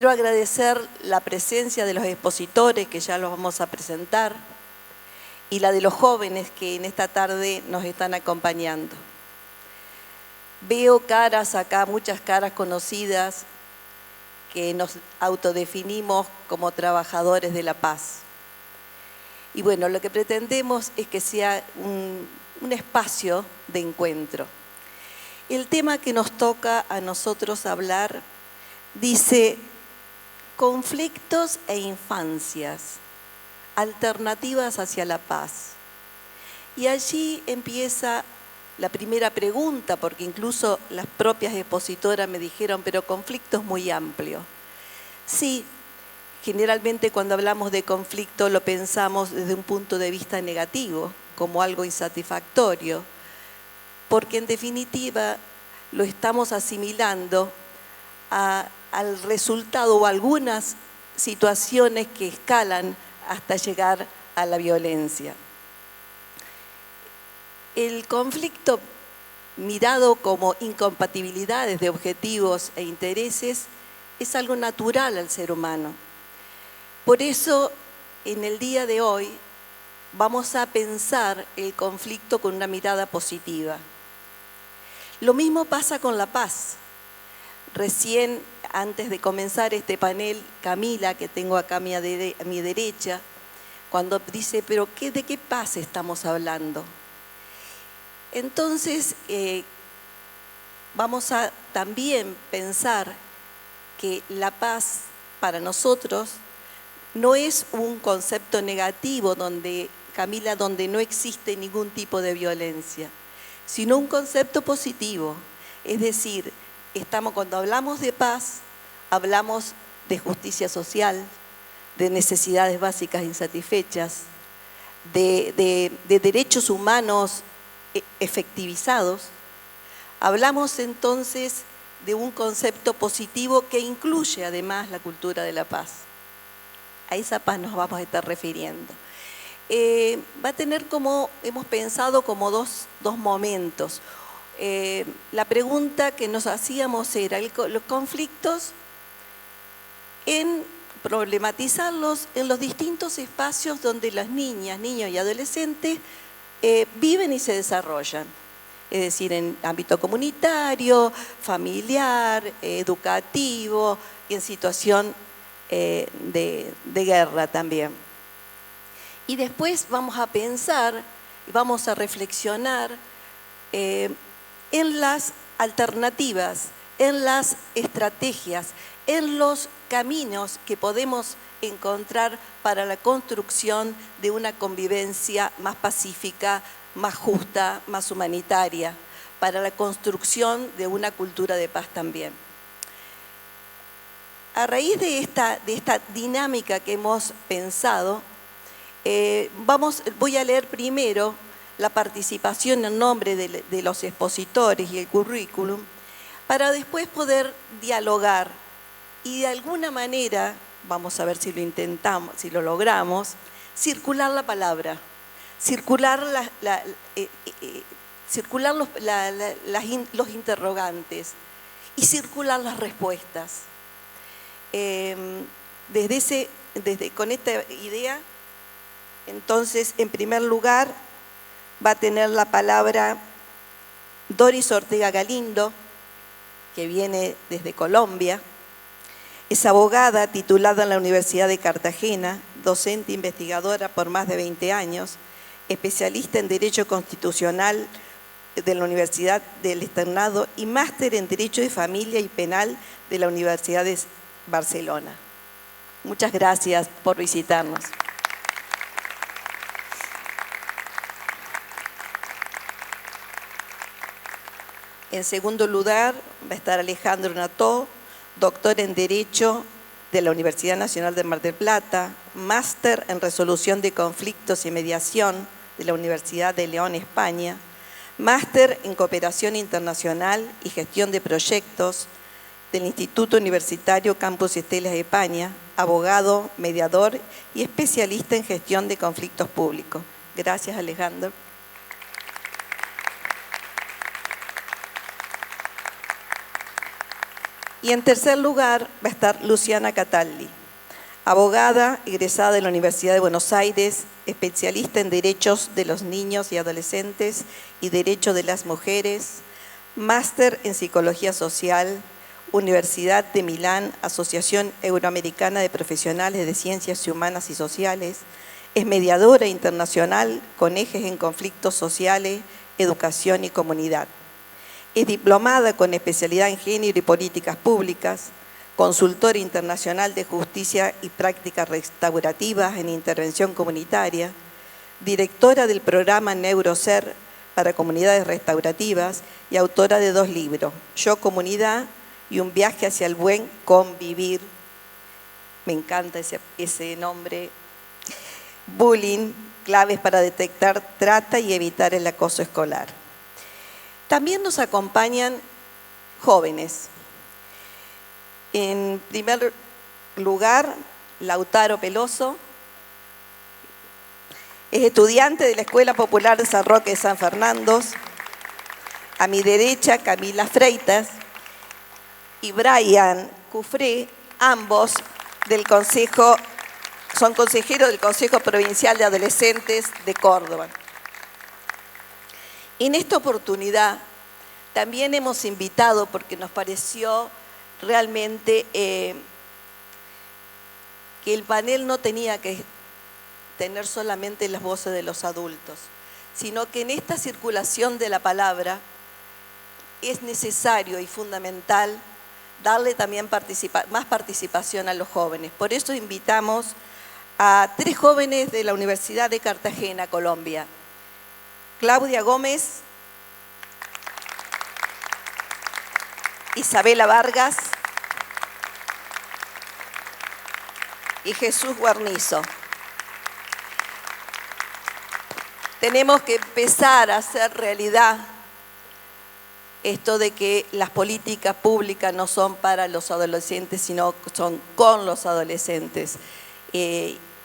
Quiero agradecer la presencia de los expositores, que ya los vamos a presentar, y la de los jóvenes que en esta tarde nos están acompañando. Veo caras acá, muchas caras conocidas, que nos autodefinimos como trabajadores de la paz. Y bueno, lo que pretendemos es que sea un espacio de encuentro. El tema que nos toca a nosotros hablar dice: conflictos e infancias, alternativas hacia la paz. Y allí empieza la primera pregunta, porque incluso las propias expositoras me dijeron, pero conflicto es muy amplio. Sí, generalmente cuando hablamos de conflicto lo pensamos desde un punto de vista negativo, como algo insatisfactorio, porque en definitiva lo estamos asimilando al resultado o algunas situaciones que escalan hasta llegar a la violencia. El conflicto, mirado como incompatibilidades de objetivos e intereses, es algo natural al ser humano. Por eso, en el día de hoy, vamos a pensar el conflicto con una mirada positiva. Lo mismo pasa con la paz. Recién, antes de comenzar este panel, Camila, que tengo acá a mi derecha, cuando dice, pero ¿de qué paz estamos hablando? Entonces, vamos a también pensar que la paz para nosotros no es un concepto negativo Camila, donde no existe ningún tipo de violencia, sino un concepto positivo. Es decir, cuando hablamos de paz, hablamos de justicia social, de necesidades básicas insatisfechas, de derechos humanos efectivizados. Hablamos entonces de un concepto positivo que incluye además la cultura de la paz. A esa paz nos vamos a estar refiriendo. Va a tener, como hemos pensado, como dos momentos. La pregunta que nos hacíamos era los conflictos, en problematizarlos en los distintos espacios donde las niñas, niños y adolescentes viven y se desarrollan. Es decir, en ámbito comunitario, familiar, educativo y en situación de guerra también. Y después vamos a pensar, vamos a reflexionar en las alternativas, en las estrategias, en los caminos que podemos encontrar para la construcción de una convivencia más pacífica, más justa, más humanitaria, para la construcción de una cultura de paz también. A raíz de esta dinámica que hemos pensado, voy a leer primero la participación en nombre de los expositores y el currículum, para después poder dialogar y de alguna manera, vamos a ver si lo intentamos, si lo logramos, circular la palabra, circular los interrogantes y circular las respuestas. Con esta idea, entonces, en primer lugar, va a tener la palabra Doris Ortega Galindo, que viene desde Colombia. Es abogada titulada en la Universidad de Cartagena, docente investigadora por más de 20 años, especialista en Derecho Constitucional de la Universidad del Externado y máster en Derecho de Familia y Penal de la Universidad de Barcelona. Muchas gracias por visitarnos. En segundo lugar va a estar Alejandro Nató, doctor en Derecho de la Universidad Nacional de Mar del Plata, máster en Resolución de Conflictos y Mediación de la Universidad de León, España, máster en Cooperación Internacional y Gestión de Proyectos del Instituto Universitario Campus Estelas de España, abogado, mediador y especialista en gestión de conflictos públicos. Gracias, Alejandro. Y en tercer lugar va a estar Luciana Cataldi, abogada, egresada de la Universidad de Buenos Aires, especialista en derechos de los niños y adolescentes y derechos de las mujeres, máster en psicología social, Universidad de Milán, Asociación Euroamericana de Profesionales de Ciencias Humanas y Sociales, es mediadora internacional con ejes en conflictos sociales, educación y comunidad. Es diplomada con especialidad en género y políticas públicas, consultora internacional de justicia y prácticas restaurativas en intervención comunitaria, directora del programa NeuroSer para comunidades restaurativas y autora de 2 libros, Yo Comunidad y Un viaje hacia el buen convivir. Me encanta ese nombre. Bullying, claves para detectar trata y evitar el acoso escolar. También nos acompañan jóvenes. En primer lugar, Lautaro Peloso, es estudiante de la Escuela Popular de San Roque de San Fernando. A mi derecha, Camila Freitas y Brian Cufré, ambos son consejeros del Consejo Provincial de Adolescentes de Córdoba. En esta oportunidad también hemos invitado, porque nos pareció realmente que el panel no tenía que tener solamente las voces de los adultos, sino que en esta circulación de la palabra es necesario y fundamental darle también más participación a los jóvenes. Por eso invitamos a 3 jóvenes de la Universidad de Cartagena, Colombia. Claudia Gómez, Isabela Vargas y Jesús Guarnizo. Tenemos que empezar a hacer realidad esto de que las políticas públicas no son para los adolescentes, sino son con los adolescentes.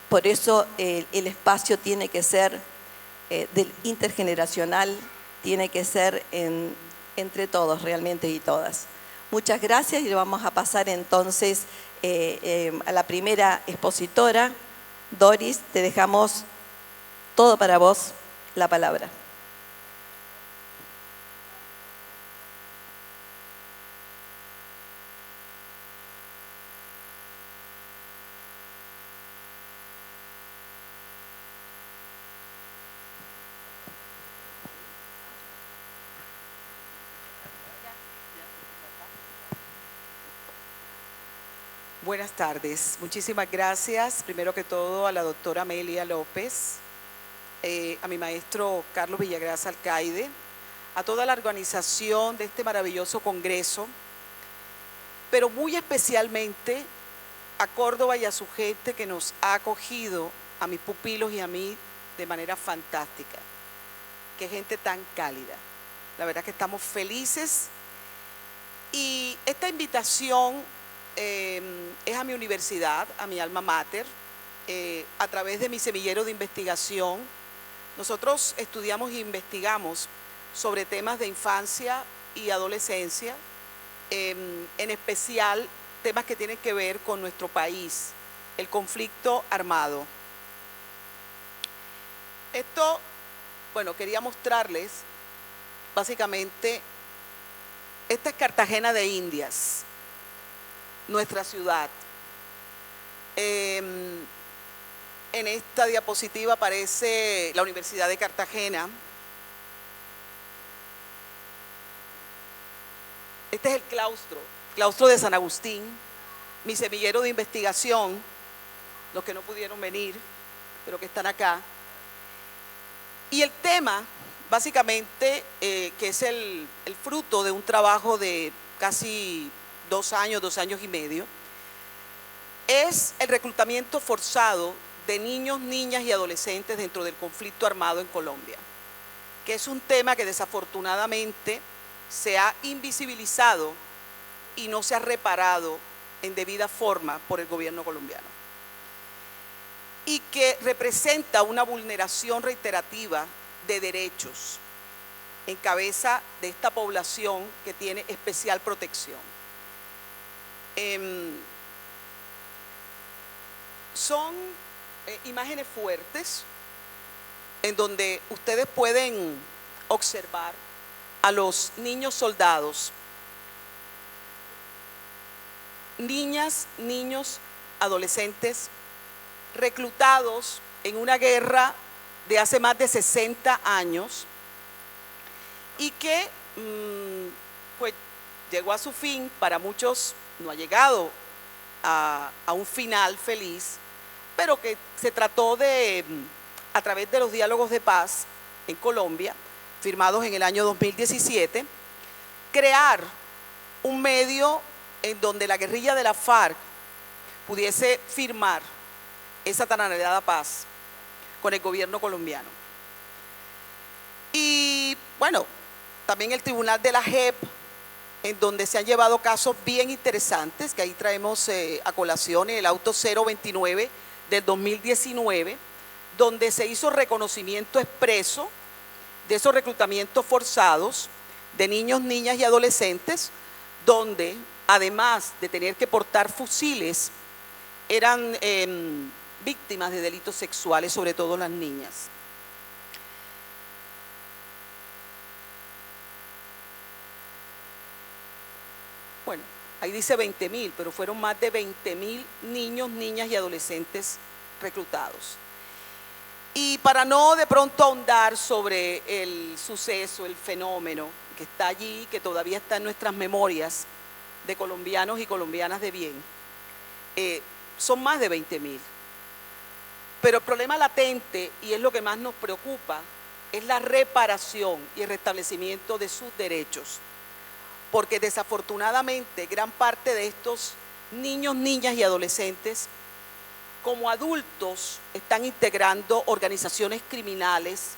Por eso el espacio tiene que ser del intergeneracional, tiene que ser entre todos realmente y todas. Muchas gracias y le vamos a pasar entonces a la primera expositora. Doris, te dejamos todo para vos, la palabra. Buenas tardes. Muchísimas gracias, primero que todo, a la doctora Amelia López, a mi maestro Carlos Villagrasa Alcaide, a toda la organización de este maravilloso congreso, pero muy especialmente a Córdoba y a su gente que nos ha acogido, a mis pupilos y a mí, de manera fantástica. Qué gente tan cálida. La verdad que estamos felices. Y esta invitación es a mi universidad, a mi alma mater, a través de mi semillero de investigación. Nosotros estudiamos e investigamos sobre temas de infancia y adolescencia, en especial temas que tienen que ver con nuestro país, el conflicto armado. Esto, bueno, quería mostrarles, básicamente, esta es Cartagena de Indias, nuestra ciudad. En esta diapositiva aparece la Universidad de Cartagena. Este es el claustro de San Agustín, mi semillero de investigación, los que no pudieron venir, pero que están acá. Y el tema, básicamente, que es el fruto de un trabajo de casi 2 años y medio, es el reclutamiento forzado de niños, niñas y adolescentes dentro del conflicto armado en Colombia, que es un tema que desafortunadamente se ha invisibilizado y no se ha reparado en debida forma por el gobierno colombiano, y que representa una vulneración reiterativa de derechos en cabeza de esta población que tiene especial protección. Son imágenes fuertes en donde ustedes pueden observar a los niños soldados, niñas, niños, adolescentes, reclutados en una guerra de hace más de 60 años y que pues llegó a su fin. Para muchos no ha llegado a un final feliz, pero que se trató de, a través de los diálogos de paz en Colombia, firmados en el año 2017, crear un medio en donde la guerrilla de la FARC pudiese firmar esa tan anhelada paz con el gobierno colombiano. Y bueno, también el Tribunal de la JEP, en donde se han llevado casos bien interesantes, que ahí traemos a colación el auto 029 del 2019, donde se hizo reconocimiento expreso de esos reclutamientos forzados de niños, niñas y adolescentes, donde además de tener que portar fusiles, eran víctimas de delitos sexuales, sobre todo las niñas. Bueno, ahí dice 20.000, pero fueron más de 20.000 niños, niñas y adolescentes reclutados. Y para no de pronto ahondar sobre el suceso, el fenómeno que está allí, que todavía está en nuestras memorias de colombianos y colombianas de bien, son más de 20.000. Pero el problema latente, y es lo que más nos preocupa, es la reparación y el restablecimiento de sus derechos. Porque desafortunadamente gran parte de estos niños, niñas y adolescentes, como adultos, están integrando organizaciones criminales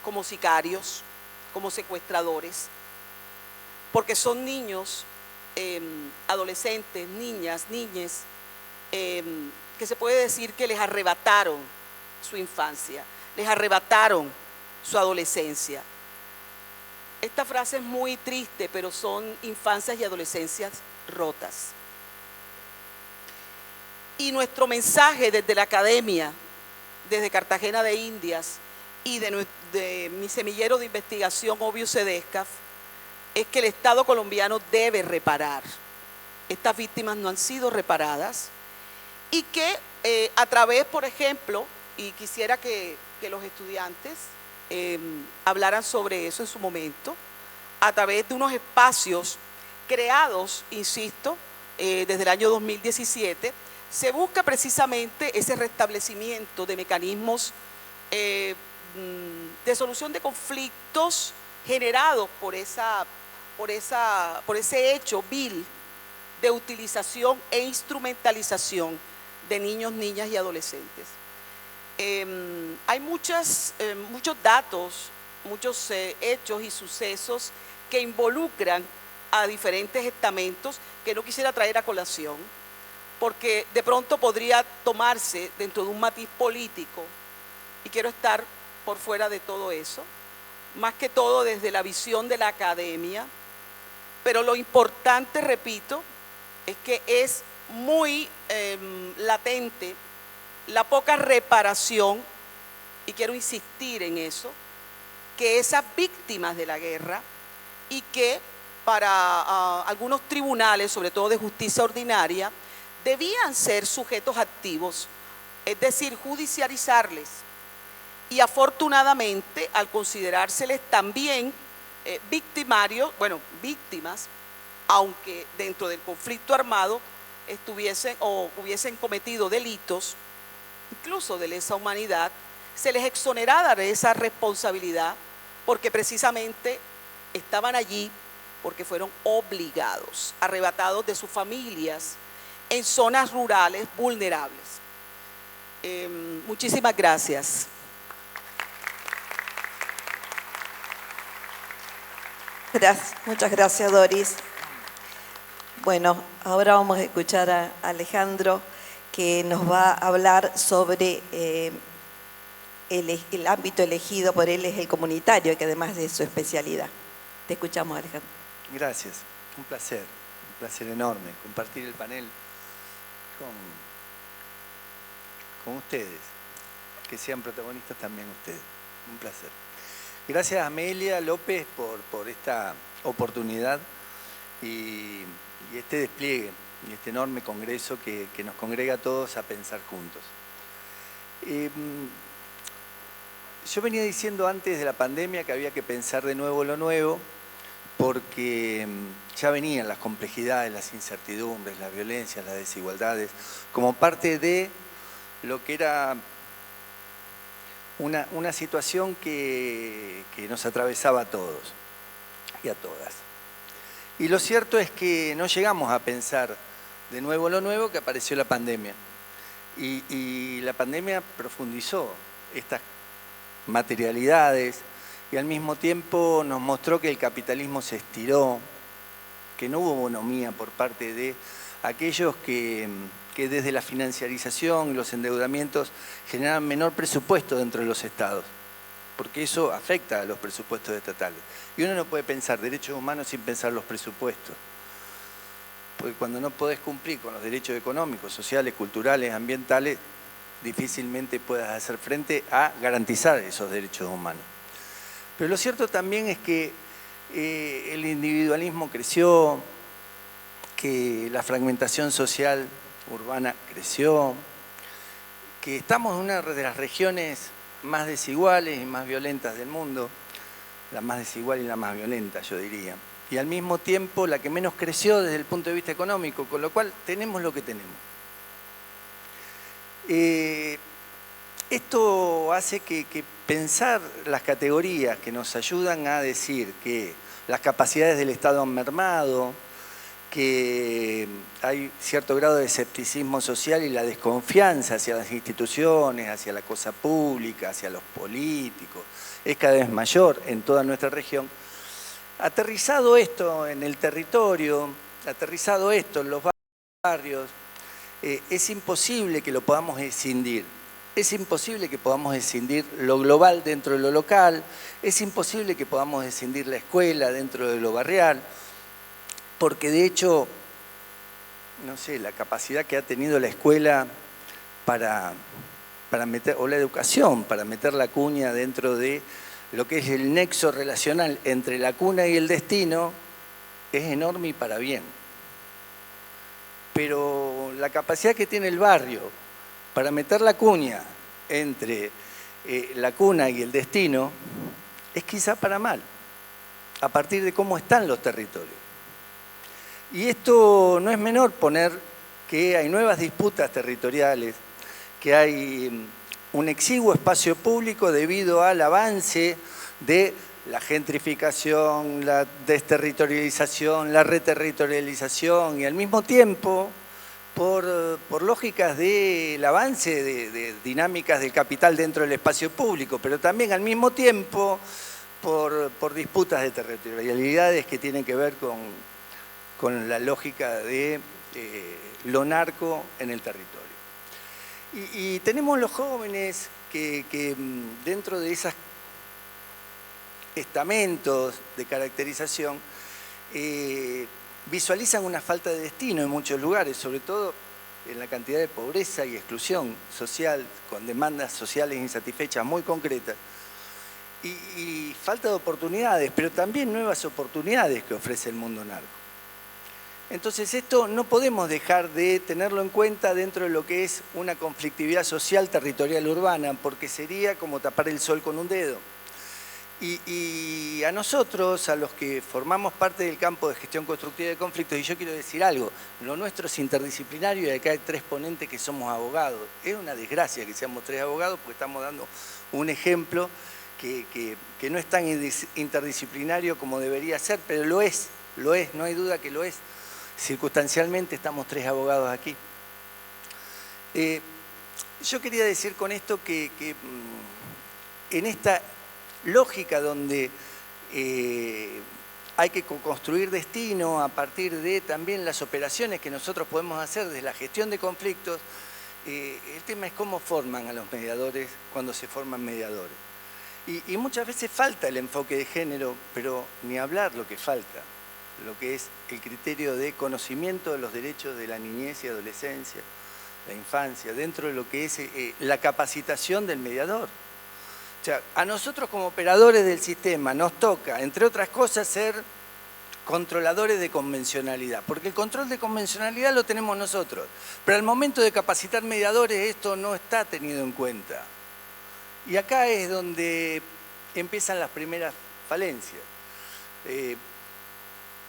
como sicarios, como secuestradores, porque son niños, adolescentes, niñas, niñes, que se puede decir que les arrebataron su infancia, les arrebataron su adolescencia. Esta frase es muy triste, pero son infancias y adolescencias rotas. Y nuestro mensaje desde la academia, desde Cartagena de Indias y de mi semillero de investigación, Obvio Cedescaf, es que el Estado colombiano debe reparar. Estas víctimas no han sido reparadas y que a través, por ejemplo, y quisiera que los estudiantes hablaran sobre eso en su momento, a través de unos espacios creados, insisto, desde el año 2017, se busca precisamente ese restablecimiento de mecanismos de solución de conflictos generados por ese hecho vil de utilización e instrumentalización de niños, niñas y adolescentes. Hay muchos datos, muchos hechos y sucesos que involucran a diferentes estamentos que no quisiera traer a colación, porque de pronto podría tomarse dentro de un matiz político, y quiero estar por fuera de todo eso, más que todo desde la visión de la academia, pero lo importante, repito, es que es muy latente la poca reparación, y quiero insistir en eso, que esas víctimas de la guerra, y que para algunos tribunales, sobre todo de justicia ordinaria, debían ser sujetos activos, es decir, judicializarles. Y afortunadamente, al considerárseles también victimarios, bueno, víctimas, aunque dentro del conflicto armado estuviesen o hubiesen cometido delitos, incluso de lesa humanidad, se les exonerara de esa responsabilidad, porque precisamente estaban allí porque fueron obligados, arrebatados de sus familias en zonas rurales vulnerables. Muchísimas gracias. Muchas gracias, Doris. Bueno, ahora vamos a escuchar a Alejandro, que nos va a hablar sobre el ámbito elegido por él, es el comunitario, que además de su especialidad. Te escuchamos, Alejandro. Gracias, un placer. Un placer enorme compartir el panel con ustedes, que sean protagonistas también ustedes. Un placer. Gracias a Amelia López por esta oportunidad y este despliegue y este enorme congreso que nos congrega a todos a pensar juntos. Yo venía diciendo antes de la pandemia que había que pensar de nuevo lo nuevo, porque ya venían las complejidades, las incertidumbres, las violencias, las desigualdades, como parte de lo que era una situación que nos atravesaba a todos y a todas. Y lo cierto es que no llegamos a pensar de nuevo lo nuevo, que apareció la pandemia. Y la pandemia profundizó estas materialidades y al mismo tiempo nos mostró que el capitalismo se estiró, que no hubo bonomía por parte de aquellos que desde la financiarización y los endeudamientos generan menor presupuesto dentro de los estados, porque eso afecta a los presupuestos estatales. Y uno no puede pensar derechos humanos sin pensar los presupuestos, porque cuando no podés cumplir con los derechos económicos, sociales, culturales, ambientales, difícilmente puedas hacer frente a garantizar esos derechos humanos. Pero lo cierto también es que el individualismo creció, que la fragmentación social urbana creció, que estamos en una de las regiones más desiguales y más violentas del mundo, la más desigual y la más violenta, yo diría. Y al mismo tiempo la que menos creció desde el punto de vista económico, con lo cual tenemos lo que tenemos. Esto hace que pensar las categorías que nos ayudan a decir que las capacidades del Estado han mermado, que hay cierto grado de escepticismo social y la desconfianza hacia las instituciones, hacia la cosa pública, hacia los políticos, es cada vez mayor en toda nuestra región. Aterrizado esto en el territorio, aterrizado esto en los barrios, es imposible que lo podamos escindir. Es imposible que podamos escindir lo global dentro de lo local, es imposible que podamos escindir la escuela dentro de lo barrial, porque de hecho, no sé, la capacidad que ha tenido la escuela para meter, o la educación, para meter la cuña dentro de lo que es el nexo relacional entre la cuna y el destino, es enorme y para bien. Pero la capacidad que tiene el barrio para meter la cuña entre la cuna y el destino es quizá para mal, a partir de cómo están los territorios. Y esto no es menor poner que hay nuevas disputas territoriales, que hay un exiguo espacio público debido al avance de la gentrificación, la desterritorialización, la reterritorialización y al mismo tiempo por lógicas del avance de dinámicas del capital dentro del espacio público, pero también al mismo tiempo por disputas de territorialidades que tienen que ver con la lógica de lo narco en el territorio. Y tenemos los jóvenes que dentro de esos estamentos de caracterización visualizan una falta de destino en muchos lugares, sobre todo en la cantidad de pobreza y exclusión social, con demandas sociales insatisfechas muy concretas, y falta de oportunidades, pero también nuevas oportunidades que ofrece el mundo narco. Entonces esto no podemos dejar de tenerlo en cuenta dentro de lo que es una conflictividad social territorial urbana, porque sería como tapar el sol con un dedo. Y a nosotros, a los que formamos parte del campo de gestión constructiva de conflictos, y yo quiero decir algo, lo nuestro es interdisciplinario y acá hay 3 ponentes que somos abogados. Es una desgracia que seamos 3 abogados porque estamos dando un ejemplo que no es tan interdisciplinario como debería ser, pero lo es, no hay duda que lo es. Circunstancialmente estamos 3 abogados aquí. Yo quería decir con esto que en esta lógica donde hay que construir destino a partir de también las operaciones que nosotros podemos hacer desde la gestión de conflictos, el tema es cómo forman a los mediadores cuando se forman mediadores. Y muchas veces falta el enfoque de género, pero ni hablar lo que falta. lo que es el criterio de conocimiento de los derechos de la niñez y adolescencia, la infancia, dentro de lo que es la capacitación del mediador. O sea, a nosotros como operadores del sistema nos toca, entre otras cosas, ser controladores de convencionalidad, porque el control de convencionalidad lo tenemos nosotros, pero al momento de capacitar mediadores esto no está tenido en cuenta. Y acá es donde empiezan las primeras falencias.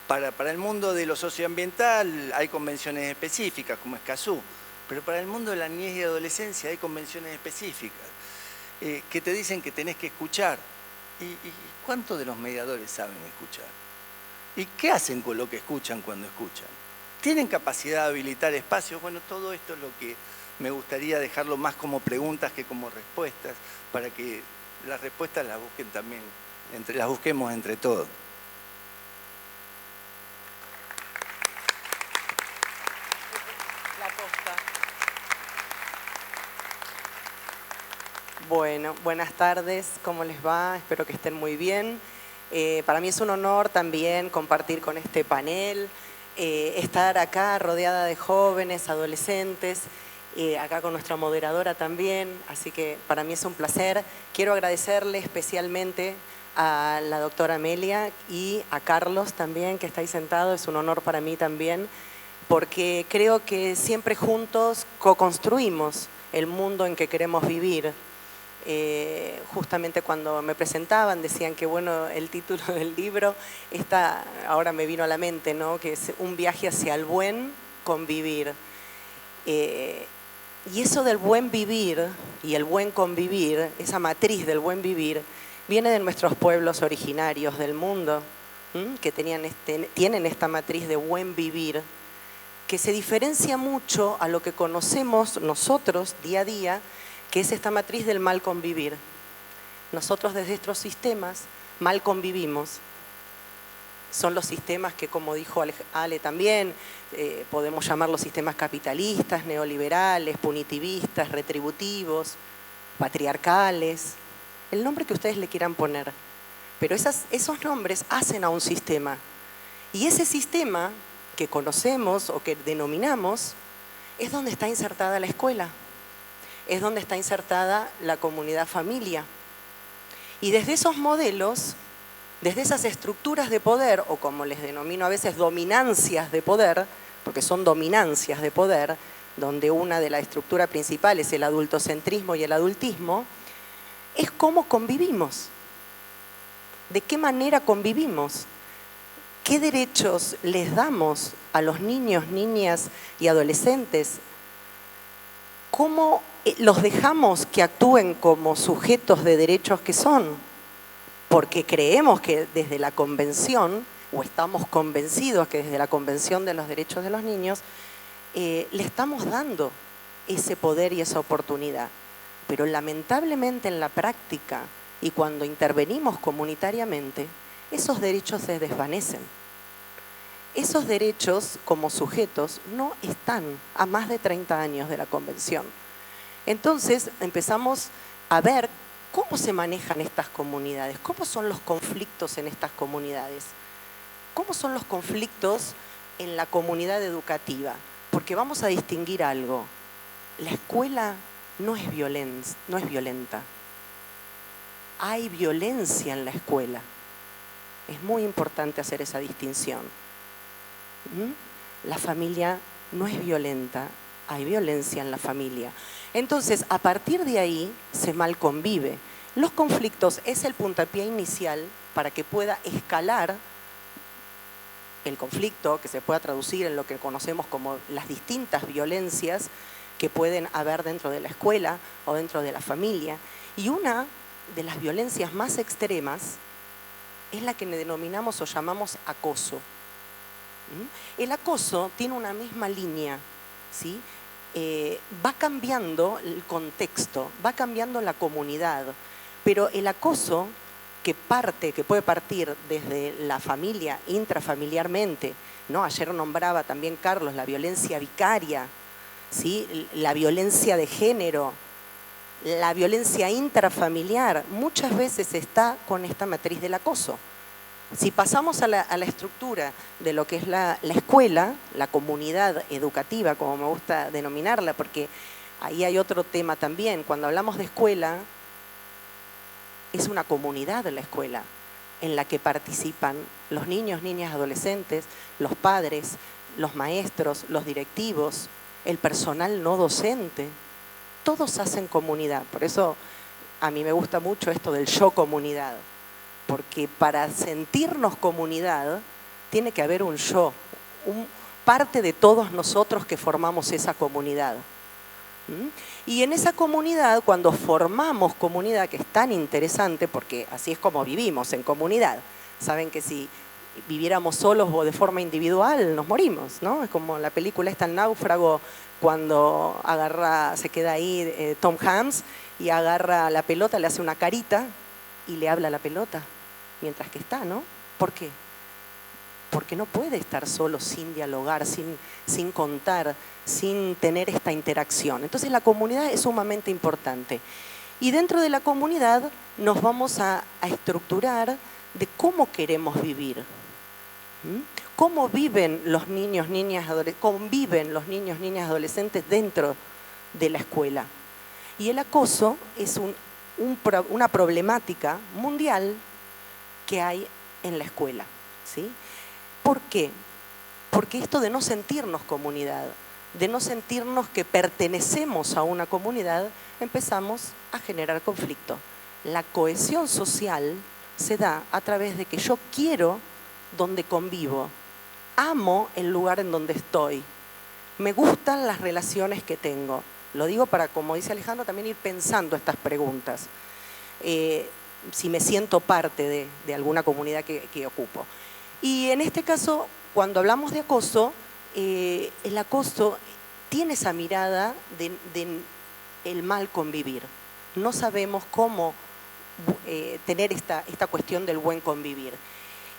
Para el mundo de lo socioambiental hay convenciones específicas, como Escazú, pero para el mundo de la niñez y adolescencia hay convenciones específicas que te dicen que tenés que escuchar. ¿Y cuántos de los mediadores saben escuchar? ¿Y qué hacen con lo que escuchan cuando escuchan? ¿Tienen capacidad de habilitar espacios? Bueno, todo esto es lo que me gustaría dejarlo más como preguntas que como respuestas, para que las respuestas las busquen también, las busquemos entre todos. Bueno, buenas tardes, ¿cómo les va? Espero que estén muy bien. Para mí es un honor también compartir con este panel, estar acá rodeada de jóvenes, adolescentes, acá con nuestra moderadora también, así que para mí es un placer. Quiero agradecerle especialmente a la doctora Amelia y a Carlos también, que está ahí sentado, es un honor para mí también, porque creo que siempre juntos co-construimos el mundo en que queremos vivir. Justamente cuando me presentaban decían que bueno, el título del libro ahora me vino a la mente, ¿no? Que es un viaje hacia el buen convivir. Y eso del buen vivir y el buen convivir, esa matriz del buen vivir, viene de nuestros pueblos originarios del mundo, que tienen esta matriz de buen vivir, que se diferencia mucho a lo que conocemos nosotros día a día, que es esta matriz del mal convivir. Nosotros desde estos sistemas mal convivimos. Son los sistemas que, como dijo Ale también, podemos llamarlos sistemas capitalistas, neoliberales, punitivistas, retributivos, patriarcales, el nombre que ustedes le quieran poner. Pero esos nombres hacen a un sistema. Y ese sistema que conocemos o que denominamos es donde está insertada la escuela. Es donde está insertada la comunidad familia. Y desde esos modelos, desde esas estructuras de poder, o como les denomino a veces dominancias de poder, porque son dominancias de poder, donde una de las estructuras principales es el adultocentrismo y el adultismo, es cómo convivimos. ¿De qué manera convivimos? ¿Qué derechos les damos a los niños, niñas y adolescentes? ¿Cómo los dejamos que actúen como sujetos de derechos que son? Porque creemos que desde la Convención, o estamos convencidos que desde la Convención de los Derechos de los Niños, le estamos dando ese poder y esa oportunidad. Pero lamentablemente en la práctica y cuando intervenimos comunitariamente, esos derechos se desvanecen. Esos derechos como sujetos no están a más de 30 años de la Convención. Entonces empezamos a ver cómo se manejan estas comunidades, cómo son los conflictos en estas comunidades, cómo son los conflictos en la comunidad educativa. Porque vamos a distinguir algo, la escuela no es violenta, hay violencia en la escuela. Es muy importante hacer esa distinción. La familia no es violenta, hay violencia en la familia. Entonces, a partir de ahí se mal convive. Los conflictos es el puntapié inicial para que pueda escalar el conflicto, que se pueda traducir en lo que conocemos como las distintas violencias que pueden haber dentro de la escuela o dentro de la familia. Y una de las violencias más extremas es la que denominamos o llamamos acoso. El acoso tiene una misma línea, ¿sí? Va cambiando el contexto, va cambiando la comunidad, pero el acoso que puede partir desde la familia, intrafamiliarmente, ¿no? Ayer nombraba también Carlos la violencia vicaria, ¿sí? La violencia de género, la violencia intrafamiliar, muchas veces está con esta matriz del acoso. Si pasamos a la estructura de lo que es la escuela, la comunidad educativa, como me gusta denominarla, porque ahí hay otro tema también. Cuando hablamos de escuela, es una comunidad la escuela en la que participan los niños, niñas, adolescentes, los padres, los maestros, los directivos, el personal no docente. Todos hacen comunidad. Por eso a mí me gusta mucho esto del yo comunidad. Porque para sentirnos comunidad tiene que haber un yo, parte de todos nosotros que formamos esa comunidad. Y en esa comunidad, cuando formamos comunidad, que es tan interesante, porque así es como vivimos en comunidad. Saben que si viviéramos solos o de forma individual, nos morimos, ¿no? Es como la película esta, El náufrago, cuando se queda ahí Tom Hanks y agarra la pelota, le hace una carita y le habla a la pelota. Mientras que está, ¿no? ¿Por qué? Porque no puede estar solo sin dialogar, sin contar, sin tener esta interacción. Entonces la comunidad es sumamente importante. Y dentro de la comunidad nos vamos a estructurar de cómo queremos vivir. ¿Cómo viven los niños, niñas, conviven los niños, niñas, adolescentes dentro de la escuela? Y el acoso es una problemática mundial que hay en la escuela, ¿sí? ¿Por qué? Porque esto de no sentirnos comunidad, de no sentirnos que pertenecemos a una comunidad, empezamos a generar conflicto. La cohesión social se da a través de que yo quiero donde convivo, amo el lugar en donde estoy, me gustan las relaciones que tengo. Lo digo para, como dice Alejandro, también ir pensando estas preguntas. Si me siento parte de alguna comunidad que ocupo. Y en este caso, cuando hablamos de acoso, el acoso tiene esa mirada de el mal convivir. No sabemos cómo tener esta cuestión del buen convivir.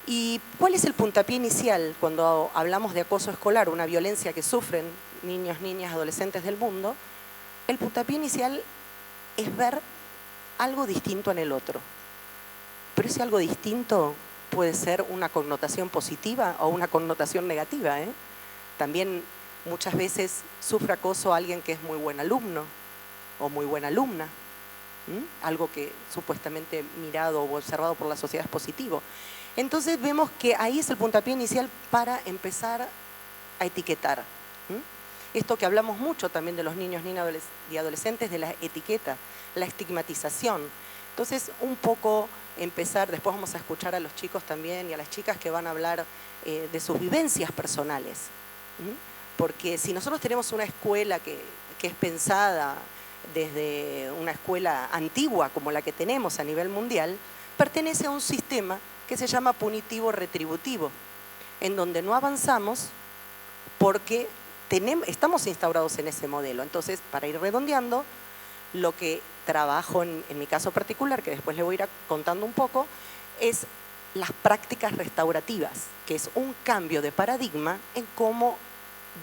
¿Y cuál es el puntapié inicial cuando hablamos de acoso escolar, una violencia que sufren niños, niñas, adolescentes del mundo? El puntapié inicial es ver algo distinto en el otro. Pero ese algo distinto puede ser una connotación positiva o una connotación negativa, ¿eh? También muchas veces sufre acoso alguien que es muy buen alumno o muy buena alumna. Algo que supuestamente mirado o observado por la sociedad es positivo. Entonces vemos que ahí es el puntapié inicial para empezar a etiquetar. Esto que hablamos mucho también de los niños, niñas y adolescentes, de la etiqueta, la estigmatización. Entonces, un poco empezar, después vamos a escuchar a los chicos también y a las chicas que van a hablar de sus vivencias personales. Porque si nosotros tenemos una escuela que es pensada desde una escuela antigua como la que tenemos a nivel mundial, pertenece a un sistema que se llama punitivo-retributivo, en donde no avanzamos porque estamos instaurados en ese modelo. Entonces, para ir redondeando, lo que trabajo en mi caso particular, que después le voy a ir contando un poco, es las prácticas restaurativas, que es un cambio de paradigma en cómo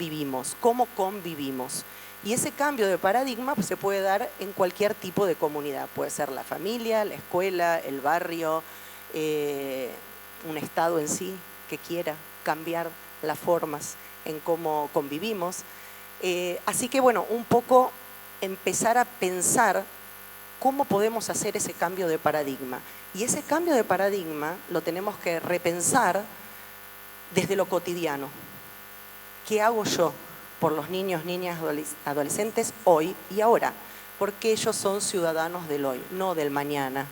vivimos, cómo convivimos. Y ese cambio de paradigma pues, se puede dar en cualquier tipo de comunidad. Puede ser la familia, la escuela, el barrio, un estado en sí que quiera cambiar las formas en cómo convivimos. Así que bueno, un poco empezar a pensar cómo podemos hacer ese cambio de paradigma. Y ese cambio de paradigma lo tenemos que repensar desde lo cotidiano. ¿Qué hago yo por los niños, niñas, adolescentes hoy y ahora? Porque ellos son ciudadanos del hoy, no del mañana.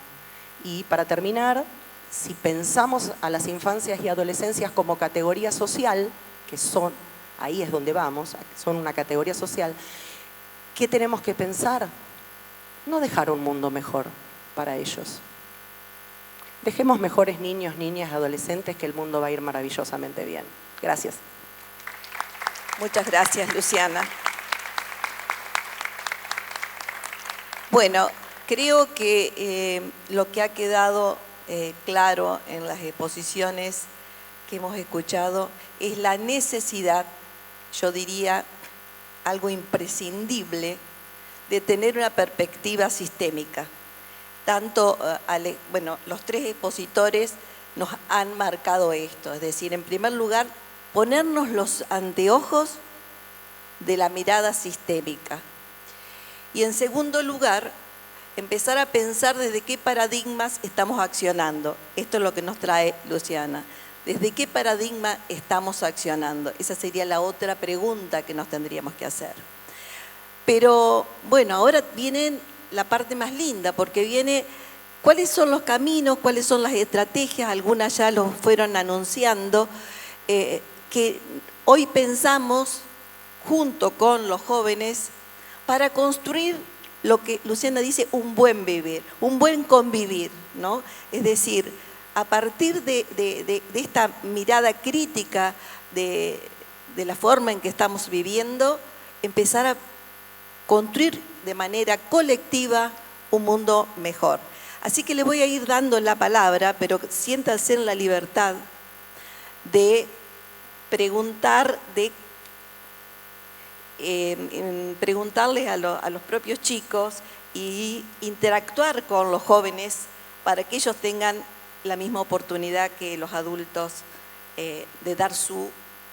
Y para terminar, si pensamos a las infancias y adolescencias como categoría social, que son, ahí es donde vamos, son una categoría social, ¿qué tenemos que pensar? No dejar un mundo mejor para ellos. Dejemos mejores niños, niñas, adolescentes, que el mundo va a ir maravillosamente bien. Gracias. Muchas gracias, Luciana. Bueno, creo que lo que ha quedado claro en las exposiciones que hemos escuchado es la necesidad, yo diría, algo imprescindible de tener una perspectiva sistémica. Tanto, bueno, los tres expositores nos han marcado esto. Es decir, en primer lugar, ponernos los anteojos de la mirada sistémica. Y en segundo lugar, empezar a pensar desde qué paradigmas estamos accionando. Esto es lo que nos trae Luciana. ¿Desde qué paradigma estamos accionando? Esa sería la otra pregunta que nos tendríamos que hacer. Pero bueno, ahora viene la parte más linda, porque viene cuáles son los caminos, cuáles son las estrategias, algunas ya los fueron anunciando, que hoy pensamos junto con los jóvenes para construir lo que Luciana dice, un buen vivir, un buen convivir, ¿no? Es decir, a partir de esta mirada crítica de la forma en que estamos viviendo, empezar a construir de manera colectiva un mundo mejor. Así que le voy a ir dando la palabra, pero siéntanse en la libertad de preguntar, de preguntarles a los propios chicos y interactuar con los jóvenes para que ellos tengan la misma oportunidad que los adultos de dar su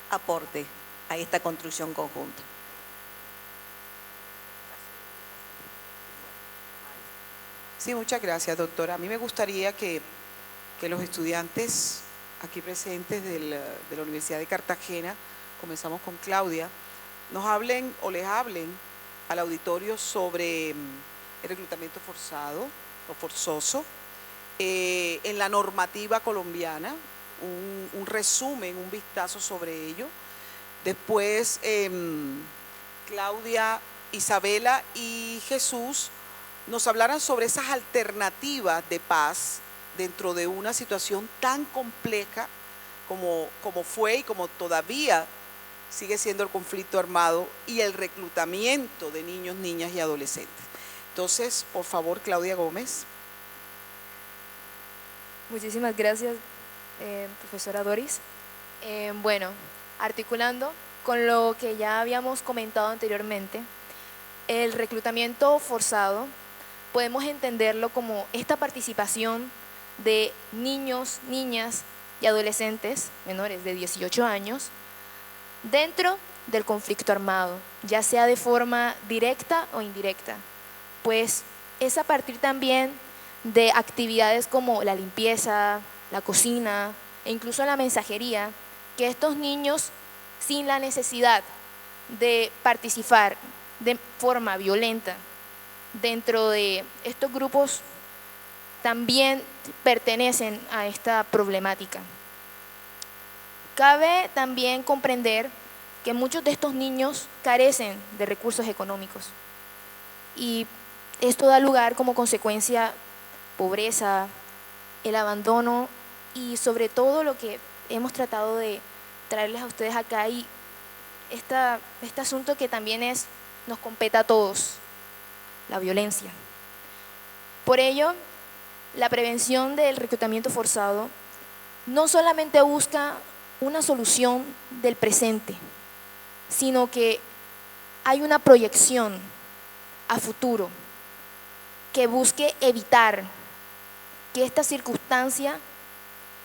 aporte a esta construcción conjunta. Sí, muchas gracias, doctora. A mí me gustaría que los estudiantes aquí presentes de la Universidad de Cartagena, comenzamos con Claudia, nos hablen o les hablen al auditorio sobre el reclutamiento forzado o forzoso, en la normativa colombiana, un resumen, un vistazo sobre ello. Después, Claudia, Isabela y Jesús nos hablaran sobre esas alternativas de paz dentro de una situación tan compleja como fue y como todavía sigue siendo el conflicto armado y el reclutamiento de niños, niñas y adolescentes. Entonces, por favor, Claudia Gómez. Muchísimas gracias, profesora Doris. Bueno, articulando con lo que ya habíamos comentado anteriormente, el reclutamiento forzado podemos entenderlo como esta participación de niños, niñas y adolescentes menores de 18 años dentro del conflicto armado, ya sea de forma directa o indirecta, pues es a partir también de actividades como la limpieza, la cocina e incluso la mensajería, que estos niños, sin la necesidad de participar de forma violenta dentro de estos grupos, también pertenecen a esta problemática. Cabe también comprender que muchos de estos niños carecen de recursos económicos y esto da lugar como consecuencia pobreza, el abandono y sobre todo lo que hemos tratado de traerles a ustedes acá y este asunto que también nos compete a todos, la violencia. Por ello, la prevención del reclutamiento forzado no solamente busca una solución del presente, sino que hay una proyección a futuro que busque evitar que esta circunstancia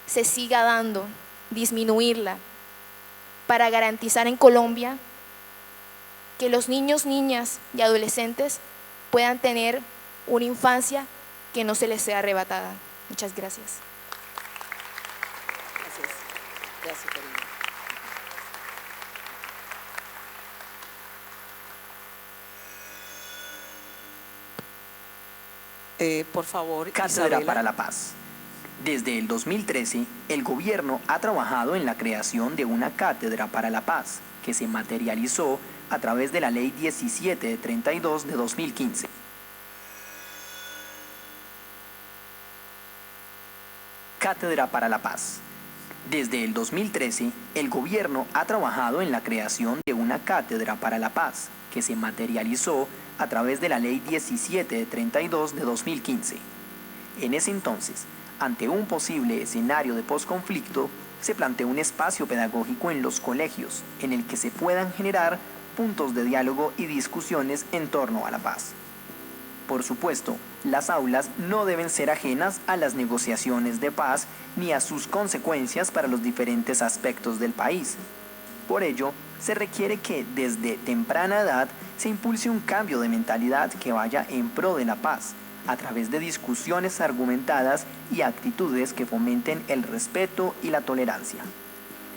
se siga dando, disminuirla, para garantizar en Colombia que los niños, niñas y adolescentes puedan tener una infancia que no se les sea arrebatada. Muchas gracias. Gracias. Gracias, Karina. Por favor, Cátedra Isabela. para la Paz. Desde el 2013, el gobierno ha trabajado en la creación de una Cátedra para la Paz, que se materializó a través de la Ley 1732 de 2015. Cátedra para la Paz. Desde el 2013, el gobierno ha trabajado en la creación de una Cátedra para la Paz, que se materializó a través de la Ley 1732 de 2015. En ese entonces, ante un posible escenario de posconflicto, se planteó un espacio pedagógico en los colegios, en el que se puedan generar puntos de diálogo y discusiones en torno a la paz. Por supuesto, Las aulas no deben ser ajenas a las negociaciones de paz ni a sus consecuencias para los diferentes aspectos del país. Por ello, se requiere que desde temprana edad se impulse un cambio de mentalidad que vaya en pro de la paz, a través de discusiones argumentadas y actitudes que fomenten el respeto y la tolerancia.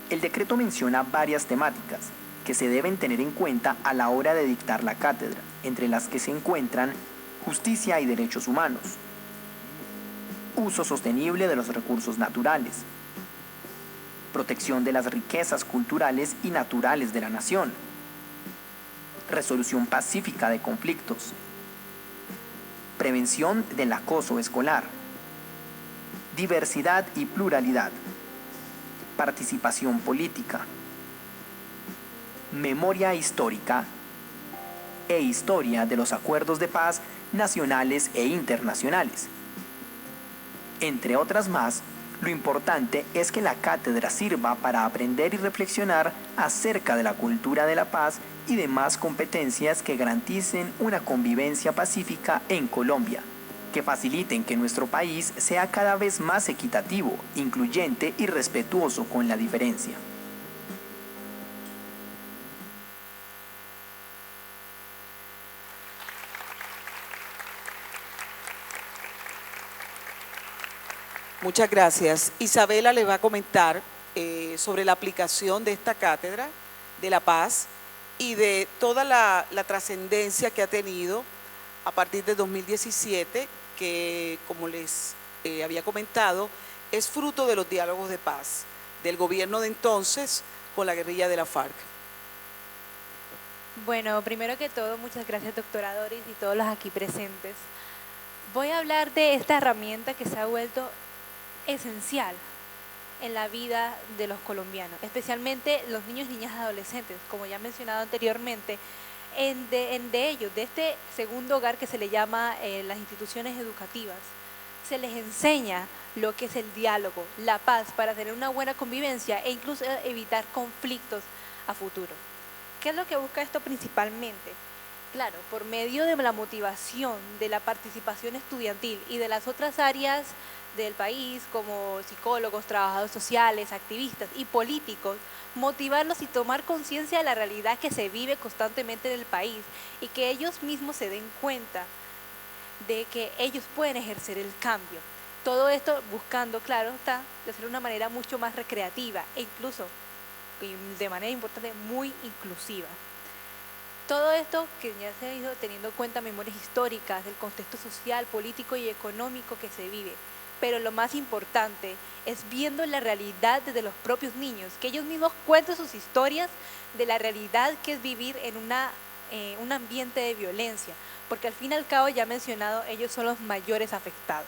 El decreto menciona varias temáticas que se deben tener en cuenta a la hora de dictar la cátedra, entre las que se encuentran justicia y derechos humanos, uso sostenible de los recursos naturales, protección de las riquezas culturales y naturales de la nación, resolución pacífica de conflictos, prevención del acoso escolar, diversidad y pluralidad, participación política, memoria histórica e historia de los acuerdos de paz nacionales e internacionales. Entre otras más, lo importante es que la cátedra sirva para aprender y reflexionar acerca de la cultura de la paz y demás competencias que garanticen una convivencia pacífica en Colombia, que faciliten que nuestro país sea cada vez más equitativo, incluyente y respetuoso con la diferencia. Muchas gracias. Isabela le va a comentar sobre la aplicación de esta cátedra de la paz y de toda la trascendencia que ha tenido a partir de 2017, que como les había comentado, es fruto de los diálogos de paz del gobierno de entonces con la guerrilla de la FARC. Bueno, primero que todo, muchas gracias, doctora Doris, y todos los aquí presentes. Voy a hablar de esta herramienta que se ha vuelto esencial en la vida de los colombianos, especialmente los niños, niñas y adolescentes, como ya he mencionado anteriormente, de ellos, de este segundo hogar que se le llama las instituciones educativas, se les enseña lo que es el diálogo, la paz, para tener una buena convivencia e incluso evitar conflictos a futuro. ¿Qué es lo que busca esto principalmente? Claro, por medio de la motivación, de la participación estudiantil y de las otras áreas del país, como psicólogos, trabajadores sociales, activistas y políticos, motivarlos y tomar conciencia de la realidad que se vive constantemente en el país y que ellos mismos se den cuenta de que ellos pueden ejercer el cambio. Todo esto buscando, claro está, de hacerlo de una manera mucho más recreativa e incluso, y de manera importante, muy inclusiva. Todo esto que ya se ha ido teniendo en cuenta memorias históricas del contexto social, político y económico que se vive. Pero lo más importante es viendo la realidad de los propios niños, que ellos mismos cuenten sus historias de la realidad que es vivir en un ambiente de violencia, porque al fin y al cabo, ya mencionado, ellos son los mayores afectados.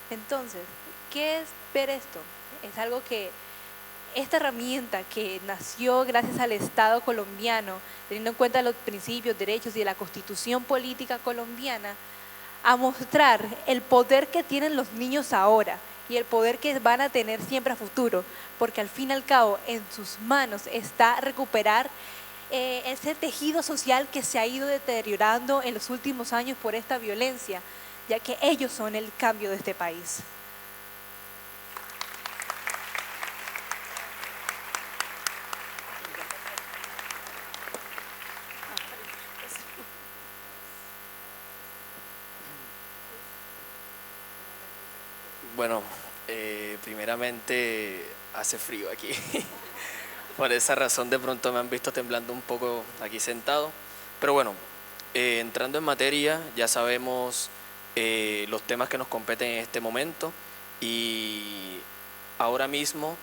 Entonces, ¿qué es ver esto? Es algo que esta herramienta que nació gracias al Estado colombiano, teniendo en cuenta los principios, derechos y de la Constitución política colombiana, a mostrar el poder que tienen los niños ahora y el poder que van a tener siempre a futuro, porque al fin y al cabo en sus manos está recuperar ese tejido social que se ha ido deteriorando en los últimos años por esta violencia, ya que ellos son el cambio de este país. Bueno, primeramente hace frío aquí. Por esa razón de pronto me han visto temblando un poco aquí sentado. Pero bueno, entrando en materia, ya sabemos los temas que nos competen en este momento y ahora mismo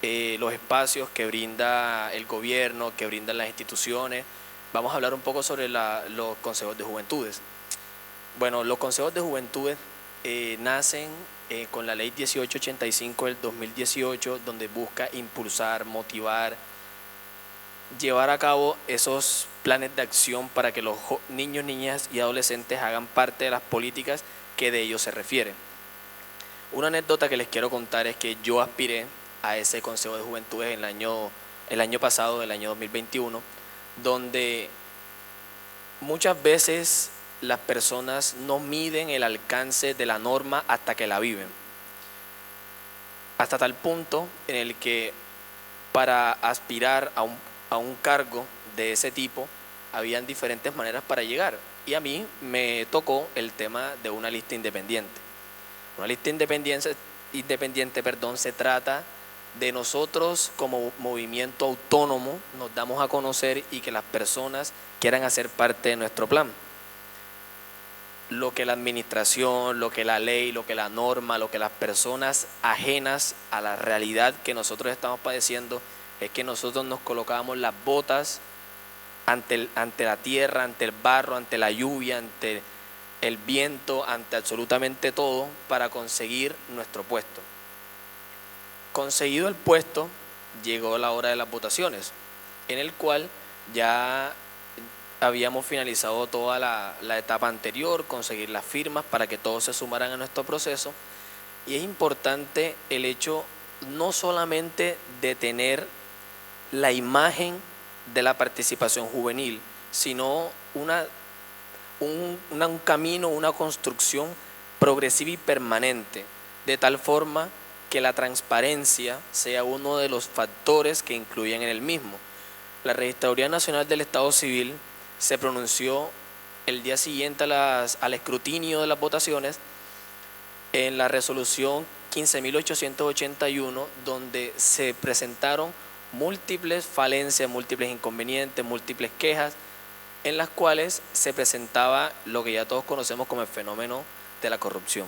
los espacios que brinda el gobierno, que brindan las instituciones. Vamos a hablar un poco sobre los consejos de juventudes. Bueno, los consejos de juventudes nacen con la ley 1885 del 2018, donde busca impulsar, motivar, llevar a cabo esos planes de acción para que los niños, niñas y adolescentes hagan parte de las políticas que de ellos se refieren. Una anécdota que les quiero contar es que yo aspiré a ese Consejo de Juventudes el año pasado, el año 2021, donde muchas veces las personas no miden el alcance de la norma hasta que la viven. Hasta tal punto en el que para aspirar a un cargo de ese tipo habían diferentes maneras para llegar. Y a mí me tocó el tema de una lista independiente. Una lista independiente, se trata de nosotros como movimiento autónomo, nos damos a conocer y que las personas quieran hacer parte de nuestro plan. Lo que la administración, lo que la ley, lo que la norma, lo que las personas ajenas a la realidad que nosotros estamos padeciendo es que nosotros nos colocábamos las botas ante la tierra, ante el barro, ante la lluvia, ante el viento, ante absolutamente todo para conseguir nuestro puesto. Conseguido el puesto, llegó la hora de las votaciones, en el cual ya habíamos finalizado toda la etapa anterior, conseguir las firmas para que todos se sumaran a nuestro proceso. Y es importante el hecho no solamente de tener la imagen de la participación juvenil, sino un camino, una construcción progresiva y permanente, de tal forma que la transparencia sea uno de los factores que incluyen en el mismo. La Registraduría Nacional del Estado Civil se pronunció el día siguiente al escrutinio de las votaciones en la resolución 15.881, donde se presentaron múltiples falencias, múltiples inconvenientes, múltiples quejas, en las cuales se presentaba lo que ya todos conocemos como el fenómeno de la corrupción.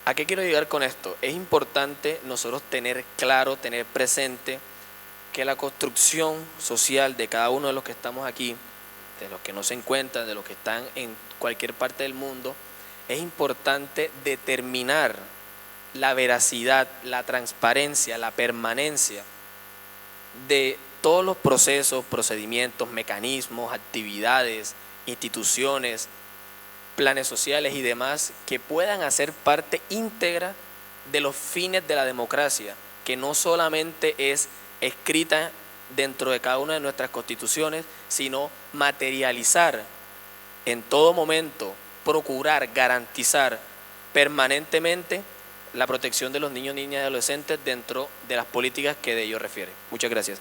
¿A qué quiero llegar con esto? Es importante nosotros tener claro, tener presente que la construcción social de cada uno de los que estamos aquí, de los que no se encuentran, de los que están en cualquier parte del mundo, es importante determinar la veracidad, la transparencia, la permanencia de todos los procesos, procedimientos, mecanismos, actividades, instituciones, planes sociales y demás que puedan hacer parte íntegra de los fines de la democracia, que no solamente es escrita dentro de cada una de nuestras constituciones, sino materializar en todo momento, procurar, garantizar permanentemente la protección de los niños, niñas y adolescentes dentro de las políticas que de ello refieren. Muchas gracias.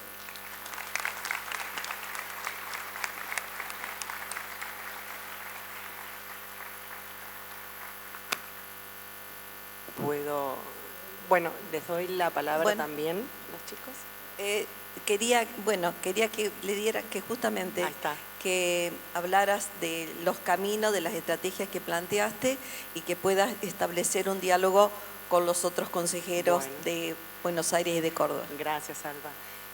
Bueno, les doy la palabra Bueno. también, los chicos. Quería que le diera que justamente Ahí está. que hablaras de los caminos, de las estrategias que planteaste y que puedas establecer un diálogo con los otros consejeros Bueno. de Buenos Aires y de Córdoba. Gracias, Alba.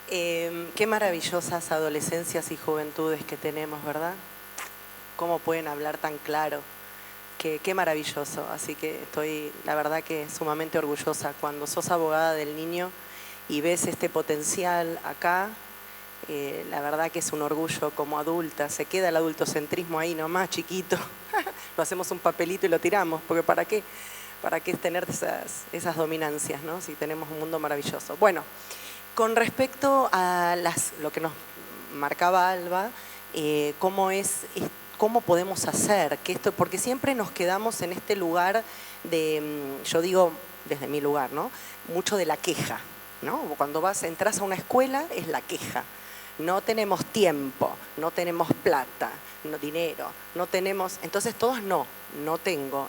Qué maravillosas adolescencias y juventudes que tenemos, ¿verdad? ¿Cómo pueden hablar tan claro? Qué maravilloso. Así que estoy, la verdad, que sumamente orgullosa. Cuando sos abogada del niño y ves este potencial acá, la verdad que es un orgullo como adulta. Se queda el adultocentrismo ahí nomás, chiquito. Lo hacemos un papelito y lo tiramos, porque ¿para qué? ¿Para qué tener esas dominancias, ¿no? Si tenemos un mundo maravilloso. Bueno, con respecto a lo que nos marcaba Alba, ¿cómo podemos hacer que esto? Porque siempre nos quedamos en este lugar de, yo digo desde mi lugar, ¿no? Mucho de la queja, ¿no? Cuando entras a una escuela es la queja. No tenemos tiempo, no tenemos plata, no dinero, no tenemos, entonces todos no tengo.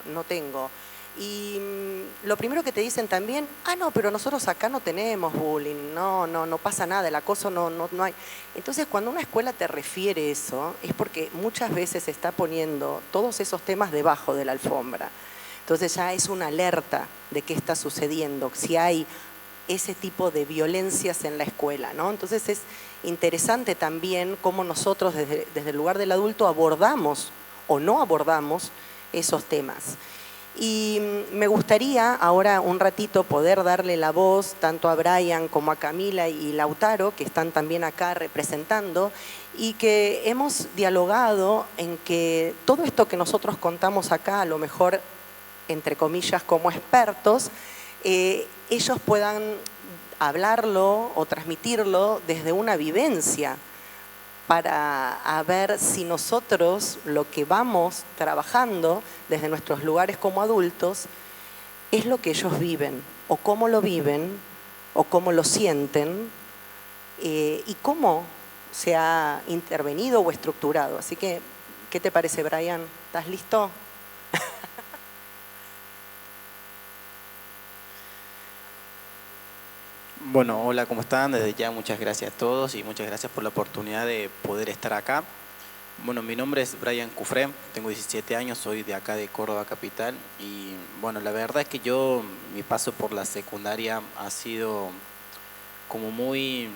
Y lo primero que te dicen también, no, pero nosotros acá no tenemos bullying, no pasa nada, el acoso no hay. Entonces, cuando una escuela te refiere eso, es porque muchas veces se está poniendo todos esos temas debajo de la alfombra. Entonces ya es una alerta de qué está sucediendo, si hay ese tipo de violencias en la escuela, ¿no? Entonces es interesante también cómo nosotros desde el lugar del adulto abordamos o no abordamos esos temas. Y me gustaría ahora un ratito poder darle la voz tanto a Brian como a Camila y Lautaro, que están también acá representando, y que hemos dialogado en que todo esto que nosotros contamos acá, a lo mejor, entre comillas, como expertos, ellos puedan hablarlo o transmitirlo desde una vivencia, para ver si nosotros lo que vamos trabajando desde nuestros lugares como adultos es lo que ellos viven, o cómo lo viven, o cómo lo sienten, y cómo se ha intervenido o estructurado. Así que, ¿qué te parece, Brian? ¿Estás listo? Bueno, hola, ¿cómo están? Desde ya muchas gracias a todos y muchas gracias por la oportunidad de poder estar acá. Bueno, mi nombre es Brian Cufré, tengo 17 años, soy de acá de Córdoba capital y bueno, la verdad es que mi paso por la secundaria ha sido como muy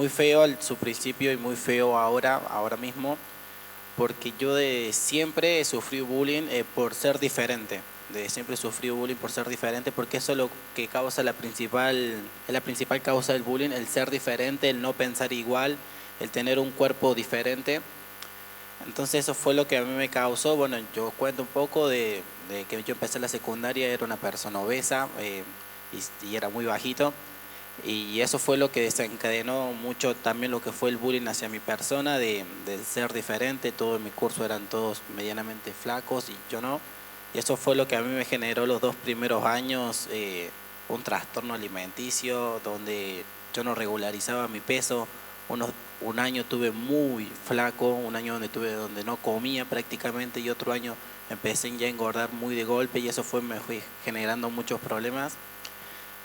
feo al su principio y muy feo ahora mismo, porque yo de siempre he sufrido bullying por ser diferente. Siempre sufrí bullying por ser diferente, porque eso es lo que causa es la principal causa del bullying, el ser diferente, el no pensar igual, el tener un cuerpo diferente. Entonces eso fue lo que a mí me causó. Bueno, yo cuento un poco de que yo empecé la secundaria, era una persona obesa y era muy bajito, y eso fue lo que desencadenó mucho también lo que fue el bullying hacia mi persona, del ser diferente. Todo en mi curso eran todos medianamente flacos y yo no. Y eso fue lo que a mí me generó los 2 primeros años, un trastorno alimenticio donde yo no regularizaba mi peso. Un año tuve muy flaco, un año donde no comía prácticamente, y otro año empecé ya a engordar muy de golpe, y eso me fue generando muchos problemas.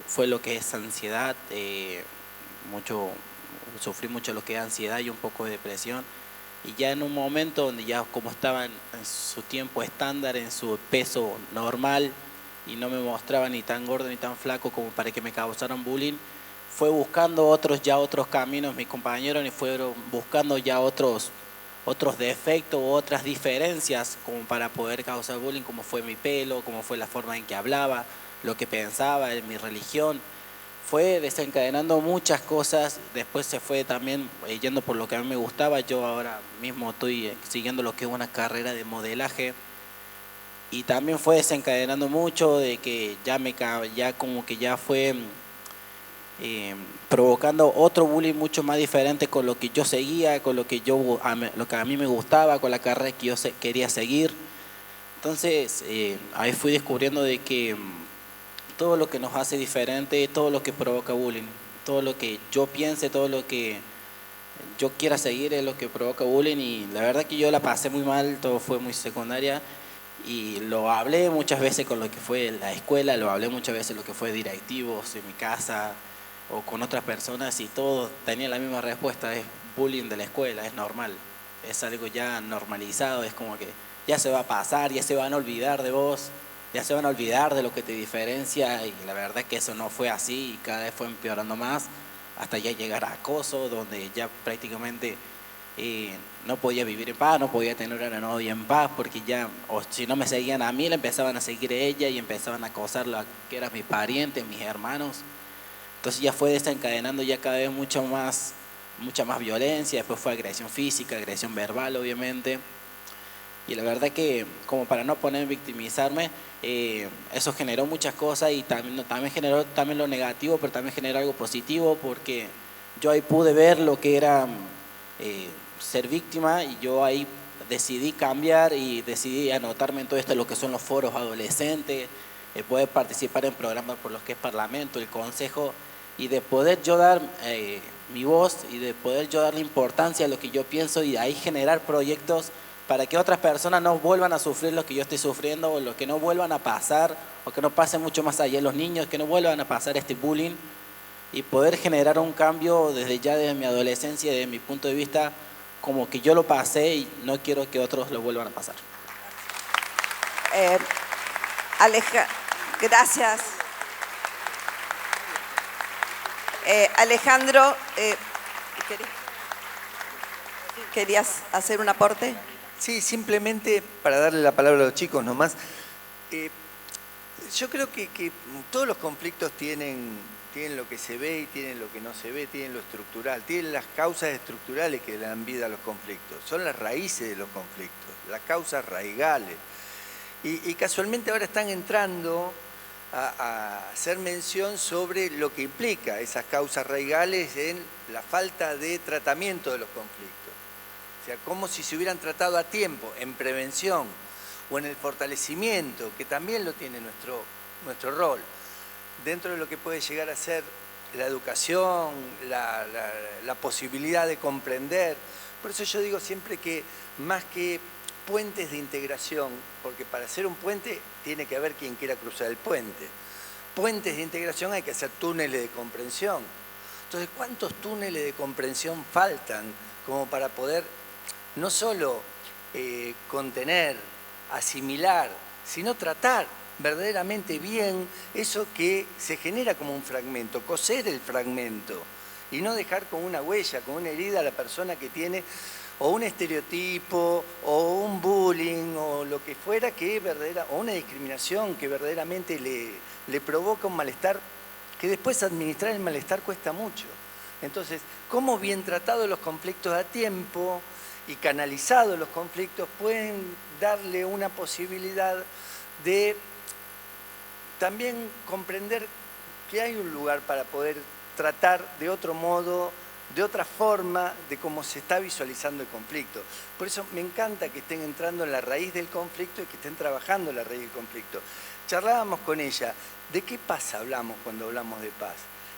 Fue lo que es ansiedad, sufrí mucho lo que es ansiedad y un poco de depresión. Y ya en un momento donde ya como estaba en su tiempo estándar, en su peso normal, y no me mostraba ni tan gordo ni tan flaco como para que me causaran bullying, fue buscando otros caminos mis compañeros, y fueron buscando ya otros defectos u otras diferencias como para poder causar bullying, como fue mi pelo, como fue la forma en que hablaba, lo que pensaba, mi religión. Fue desencadenando muchas cosas. Después se fue también yendo por lo que a mí me gustaba. Yo ahora mismo estoy siguiendo lo que es una carrera de modelaje, y también fue desencadenando mucho de que ya como que ya fue provocando otro bullying mucho más diferente con lo que yo seguía, con lo que a mí me gustaba, con la carrera que yo quería seguir. Entonces ahí fui descubriendo de que todo lo que nos hace diferente, todo lo que provoca bullying, todo lo que yo piense, todo lo que yo quiera seguir es lo que provoca bullying. Y la verdad que yo la pasé muy mal, todo fue muy secundaria, y lo hablé muchas veces con lo que fue la escuela, lo hablé muchas veces lo que fue directivos en mi casa o con otras personas, y todos tenían la misma respuesta: es bullying de la escuela, es normal, es algo ya normalizado, es como que ya se va a pasar, ya se van a olvidar de vos, ya se van a olvidar de lo que te diferencia. Y la verdad que eso no fue así, y cada vez fue empeorando más, hasta ya llegar a acoso, donde ya prácticamente no podía vivir en paz, no podía tener una novia en paz, porque ya, o si no me seguían a mí, le empezaban a seguir a ella, y empezaban a acosar a que eran mis parientes, mis hermanos. Entonces ya fue desencadenando ya cada vez mucha más violencia. Después fue agresión física, agresión verbal, obviamente. Y la verdad que, como para no poner victimizarme, eso generó muchas cosas, y también generó también lo negativo, pero también generó algo positivo, porque yo ahí pude ver lo que era ser víctima, y yo ahí decidí cambiar y decidí anotarme en todo esto, lo que son los foros adolescentes, poder participar en programas por los que es Parlamento, el Consejo, y de poder yo dar mi voz, y de poder yo darle importancia a lo que yo pienso, y de ahí generar proyectos para que otras personas no vuelvan a sufrir lo que yo estoy sufriendo, o lo que no vuelvan a pasar, o que no pase mucho más allá de los niños, que no vuelvan a pasar este bullying, y poder generar un cambio desde mi adolescencia, desde mi punto de vista, como que yo lo pasé y no quiero que otros lo vuelvan a pasar. Gracias. Alejandro, ¿querías hacer un aporte? Sí, simplemente para darle la palabra a los chicos nomás. Yo creo que todos los conflictos tienen lo que se ve y tienen lo que no se ve, tienen lo estructural, tienen las causas estructurales que le dan vida a los conflictos, son las raíces de los conflictos, las causas raigales. Y casualmente ahora están entrando a hacer mención sobre lo que implica esas causas raigales en la falta de tratamiento de los conflictos. O sea, como si se hubieran tratado a tiempo, en prevención o en el fortalecimiento, que también lo tiene nuestro rol, dentro de lo que puede llegar a ser la educación, la posibilidad de comprender. Por eso yo digo siempre que más que puentes de integración, porque para hacer un puente tiene que haber quien quiera cruzar el puente. Puentes de integración hay que hacer túneles de comprensión. Entonces, ¿cuántos túneles de comprensión faltan como para poder no solo contener, asimilar, sino tratar verdaderamente bien eso que se genera como un fragmento, coser el fragmento y no dejar con una huella, con una herida a la persona que tiene o un estereotipo o un bullying o lo que fuera o una discriminación que verdaderamente le provoca un malestar, que después administrar el malestar cuesta mucho. Entonces, cómo bien tratados los conflictos a tiempo y canalizados los conflictos pueden darle una posibilidad de también comprender que hay un lugar para poder tratar de otro modo, de otra forma, de cómo se está visualizando el conflicto. Por eso me encanta que estén entrando en la raíz del conflicto y que estén trabajando en la raíz del conflicto. Charlábamos con ella, ¿de qué paz hablamos cuando hablamos de paz?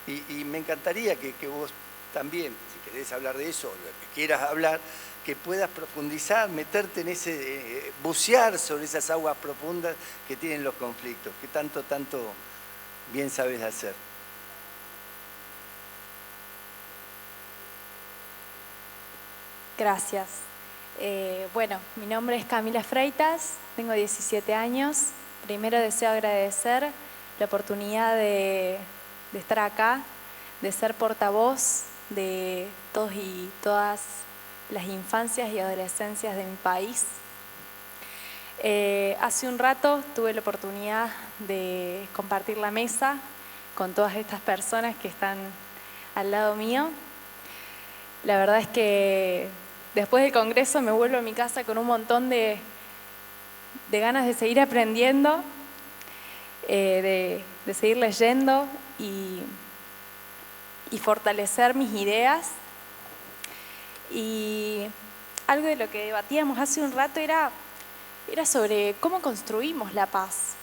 Y me encantaría que vos también, si querés hablar de eso, o lo que quieras hablar, que puedas profundizar, meterte en ese, bucear sobre esas aguas profundas que tienen los conflictos, que tanto bien sabes hacer. Gracias. Bueno, mi nombre es Camila Freitas, tengo 17 años. Primero deseo agradecer la oportunidad de estar acá, de ser portavoz de todos y todas las infancias y adolescencias de mi país. Hace un rato tuve la oportunidad de compartir la mesa con todas estas personas que están al lado mío. La verdad es que después del Congreso me vuelvo a mi casa con un montón de ganas de seguir aprendiendo, de seguir leyendo y fortalecer mis ideas. Y algo de lo que debatíamos hace un rato era sobre cómo construimos la paz.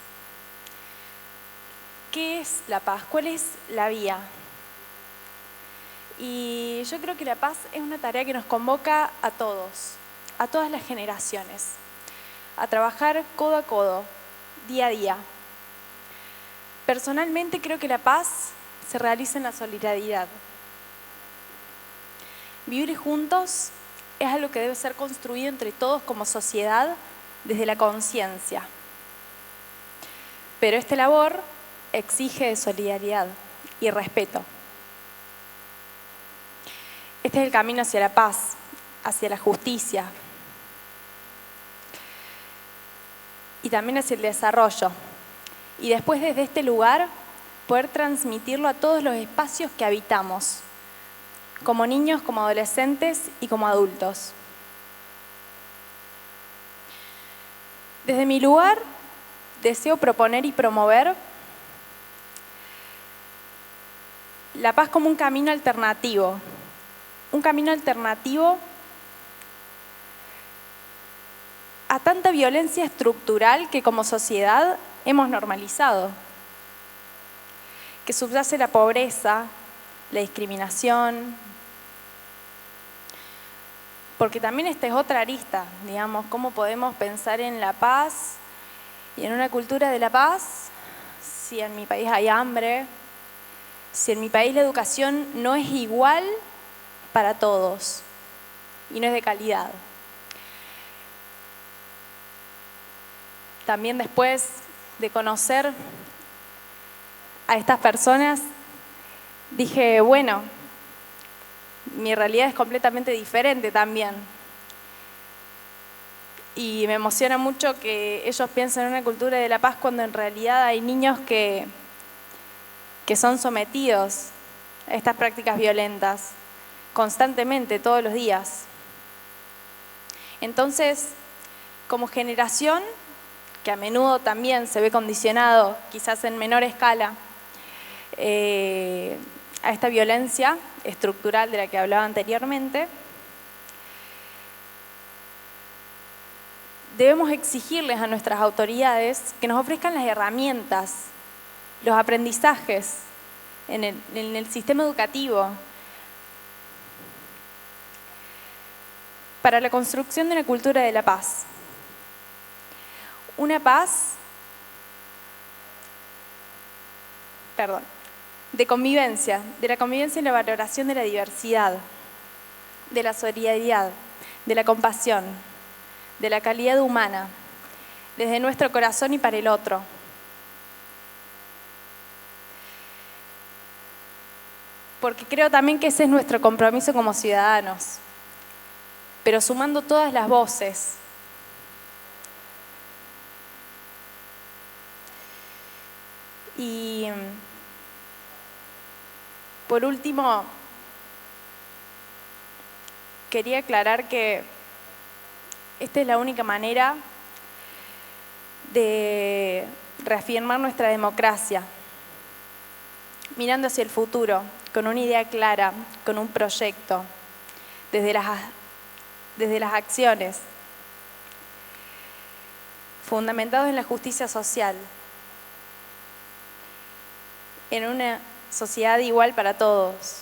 ¿Qué es la paz? ¿Cuál es la vía? Y yo creo que la paz es una tarea que nos convoca a todos, a todas las generaciones, a trabajar codo a codo, día a día. Personalmente creo que la paz se realiza en la solidaridad. Vivir juntos es algo que debe ser construido entre todos como sociedad desde la conciencia. Pero esta labor exige solidaridad y respeto. Este es el camino hacia la paz, hacia la justicia y también hacia el desarrollo. Y después desde este lugar poder transmitirlo a todos los espacios que habitamos, como niños, como adolescentes y como adultos. Desde mi lugar deseo proponer y promover la paz como un camino alternativo a tanta violencia estructural que como sociedad hemos normalizado, que subyace la pobreza, la discriminación, porque también esta es otra arista, digamos, cómo podemos pensar en la paz y en una cultura de la paz si en mi país hay hambre, si en mi país la educación no es igual para todos y no es de calidad. También después de conocer a estas personas, dije, bueno, mi realidad es completamente diferente también. Y me emociona mucho que ellos piensen en una cultura de la paz cuando en realidad hay niños que son sometidos a estas prácticas violentas constantemente, todos los días. Entonces, como generación, que a menudo también se ve condicionado, quizás en menor escala, a esta violencia estructural de la que hablaba anteriormente, debemos exigirles a nuestras autoridades que nos ofrezcan las herramientas, los aprendizajes en el sistema educativo para la construcción de una cultura de la paz. Una paz, de convivencia, de la convivencia y la valoración de la diversidad, de la solidaridad, de la compasión, de la calidad humana, desde nuestro corazón y para el otro. Porque creo también que ese es nuestro compromiso como ciudadanos, pero sumando todas las voces. Y por último, quería aclarar que esta es la única manera de reafirmar nuestra democracia, mirando hacia el futuro, con una idea clara, con un proyecto, desde las acciones, fundamentados en la justicia social, en una sociedad igual para todos,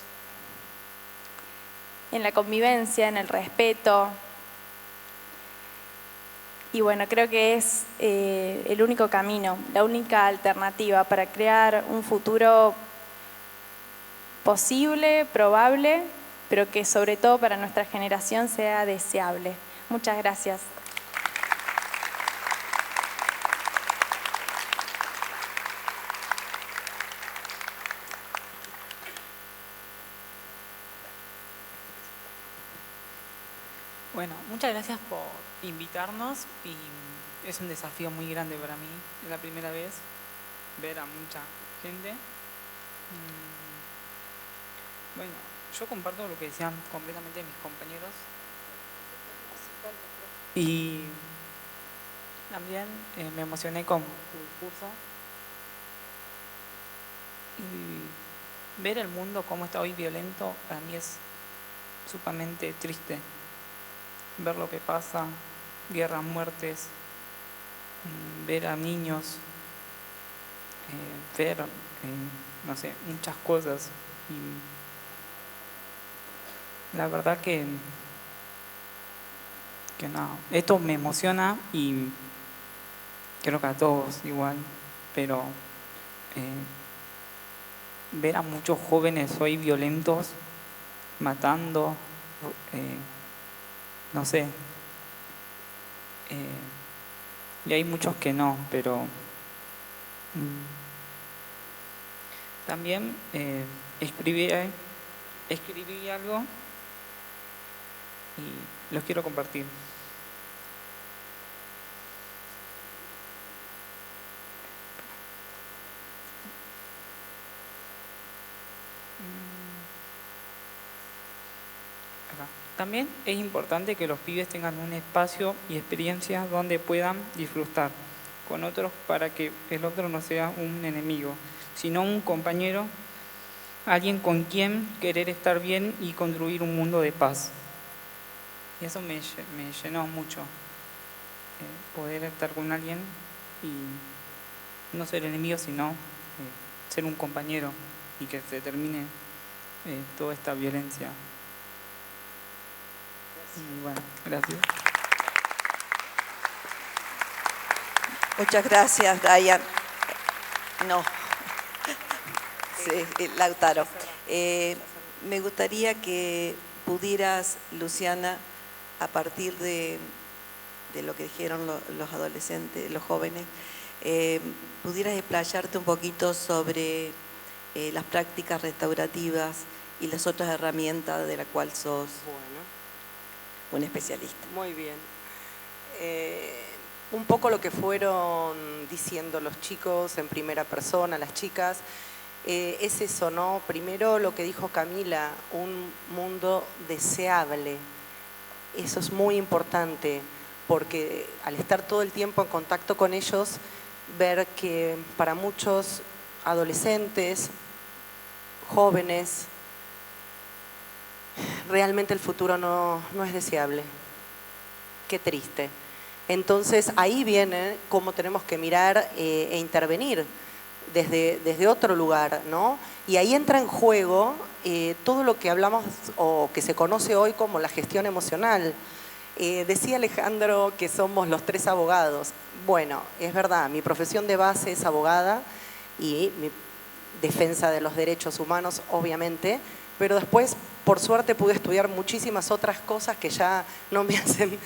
en la convivencia, en el respeto. Y bueno, creo que es el único camino, la única alternativa para crear un futuro posible, probable, pero que sobre todo para nuestra generación sea deseable. Muchas gracias. Bueno, muchas gracias por invitarnos y es un desafío muy grande para mí. Es la primera vez ver a mucha gente. Bueno, yo comparto lo que decían completamente mis compañeros y también me emocioné con tu discurso y ver el mundo como está hoy violento para mí es sumamente triste. Ver lo que pasa, guerras, muertes, ver a niños, ver, no sé, muchas cosas. Y la verdad que no, esto me emociona y creo que a todos igual, pero ver a muchos jóvenes hoy violentos, matando, no sé, y hay muchos que no, pero también escribí algo y los quiero compartir. También es importante que los pibes tengan un espacio y experiencias donde puedan disfrutar con otros para que el otro no sea un enemigo, sino un compañero, alguien con quien querer estar bien y construir un mundo de paz. Y eso me llenó mucho, poder estar con alguien y no ser enemigo, sino ser un compañero y que se termine toda esta violencia. Y bueno, gracias. Muchas gracias, Brian. No. Sí, Lautaro. Me gustaría que pudieras, Luciana, a partir de lo que dijeron los adolescentes, los jóvenes, pudieras explayarte un poquito sobre las prácticas restaurativas y las otras herramientas de las cuales sos un especialista. Muy bien. Un poco lo que fueron diciendo los chicos en primera persona, las chicas, es eso, ¿no? Primero lo que dijo Camila, un mundo deseable. Eso es muy importante, porque al estar todo el tiempo en contacto con ellos, ver que para muchos adolescentes, jóvenes, realmente el futuro no es deseable. Qué triste. Entonces ahí viene cómo tenemos que mirar e intervenir desde otro lugar, ¿no? Y ahí entra en juego todo lo que hablamos o que se conoce hoy como la gestión emocional. Decía Alejandro que somos los 3 abogados. Bueno, es verdad, mi profesión de base es abogada y mi defensa de los derechos humanos, obviamente, pero después, por suerte, pude estudiar muchísimas otras cosas que ya no me hacen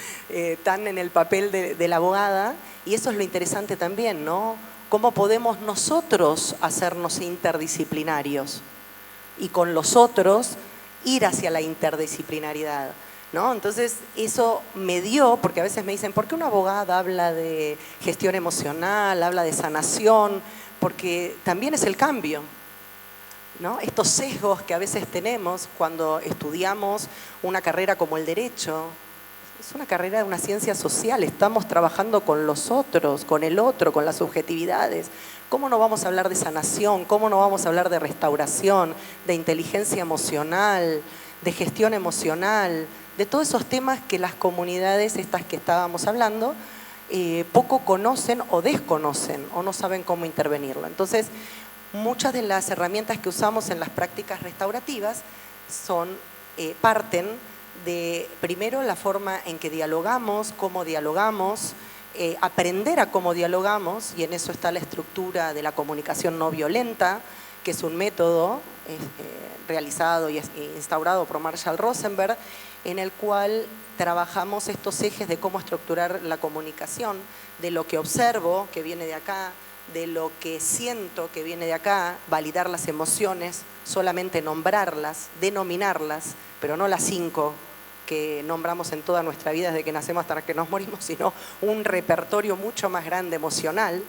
tan en el papel de la abogada, y eso es lo interesante también, ¿no? Cómo podemos nosotros hacernos interdisciplinarios y con los otros ir hacia la interdisciplinariedad, ¿no? Entonces eso me dio, porque a veces me dicen, ¿por qué una abogada habla de gestión emocional, habla de sanación? Porque también es el cambio, ¿no? Estos sesgos que a veces tenemos cuando estudiamos una carrera como el derecho, es una carrera de una ciencia social, estamos trabajando con los otros, con el otro, con las subjetividades. ¿Cómo no vamos a hablar de sanación? ¿Cómo no vamos a hablar de restauración, de inteligencia emocional, de gestión emocional, de todos esos temas que las comunidades estas que estábamos hablando poco conocen o desconocen o no saben cómo intervenirlo? Entonces, muchas de las herramientas que usamos en las prácticas restaurativas parten de, primero, la forma en que dialogamos, cómo dialogamos, aprender a cómo dialogamos, y en eso está la estructura de la comunicación no violenta, que es un método realizado y instaurado por Marshall Rosenberg, en el cual trabajamos estos ejes de cómo estructurar la comunicación, de lo que observo, que viene de acá, de lo que siento, que viene de acá, validar las emociones, solamente nombrarlas, denominarlas, pero no las 5 que nombramos en toda nuestra vida desde que nacemos hasta que nos morimos, sino un repertorio mucho más grande emocional.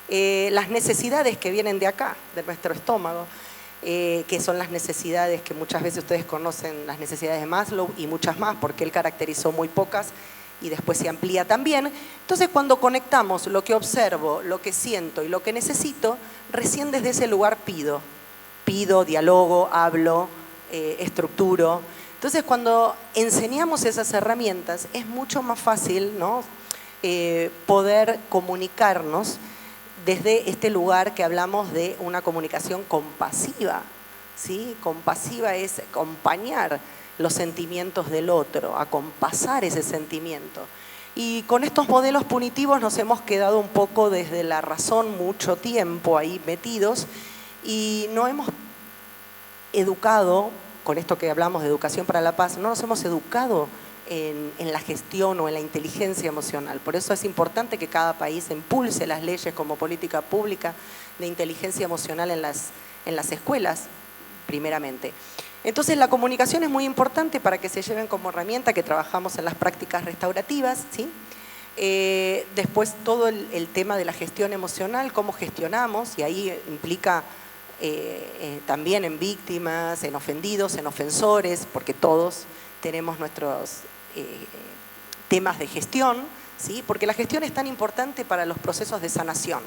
Las necesidades que vienen de acá, de nuestro estómago, que son las necesidades que muchas veces ustedes conocen, las necesidades de Maslow y muchas más, porque él caracterizó muy pocas y después se amplía también. Entonces, cuando conectamos lo que observo, lo que siento y lo que necesito, recién desde ese lugar pido, dialogo, hablo, estructuro. Entonces, cuando enseñamos esas herramientas, es mucho más fácil, ¿no? Poder comunicarnos desde este lugar que hablamos de una comunicación compasiva, ¿sí? Compasiva es acompañar los sentimientos del otro, acompasar ese sentimiento. Y con estos modelos punitivos nos hemos quedado un poco desde la razón mucho tiempo ahí metidos y no hemos educado, con esto que hablamos de educación para la paz, no nos hemos educado en la gestión o en la inteligencia emocional. Por eso es importante que cada país impulse las leyes como política pública de inteligencia emocional en las escuelas, primeramente. Entonces, la comunicación es muy importante para que se lleven como herramienta que trabajamos en las prácticas restaurativas, ¿sí? Después, todo el tema de la gestión emocional, cómo gestionamos, y ahí implica también en víctimas, en ofendidos, en ofensores, porque todos tenemos nuestros temas de gestión, ¿sí? Porque la gestión es tan importante para los procesos de sanación.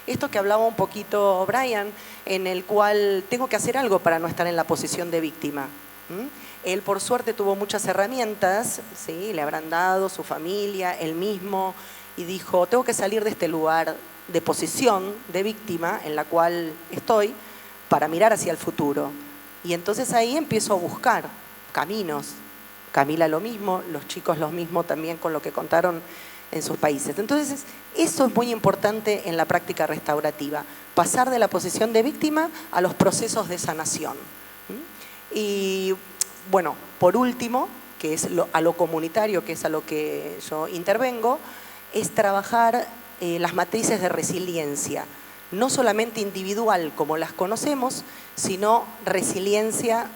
Esto que hablaba un poquito Brian, en el cual tengo que hacer algo para no estar en la posición de víctima. Él, por suerte, tuvo muchas herramientas, ¿sí? Le habrán dado su familia, él mismo, y dijo, tengo que salir de este lugar de posición de víctima en la cual estoy para mirar hacia el futuro. Y entonces ahí empiezo a buscar caminos. Camila lo mismo, los chicos lo mismo también con lo que contaron en sus países. Entonces, eso es muy importante en la práctica restaurativa, pasar de la posición de víctima a los procesos de sanación. Y bueno, por último, que es a lo comunitario, que es a lo que yo intervengo, es trabajar las matrices de resiliencia, no solamente individual como las conocemos, sino resiliencia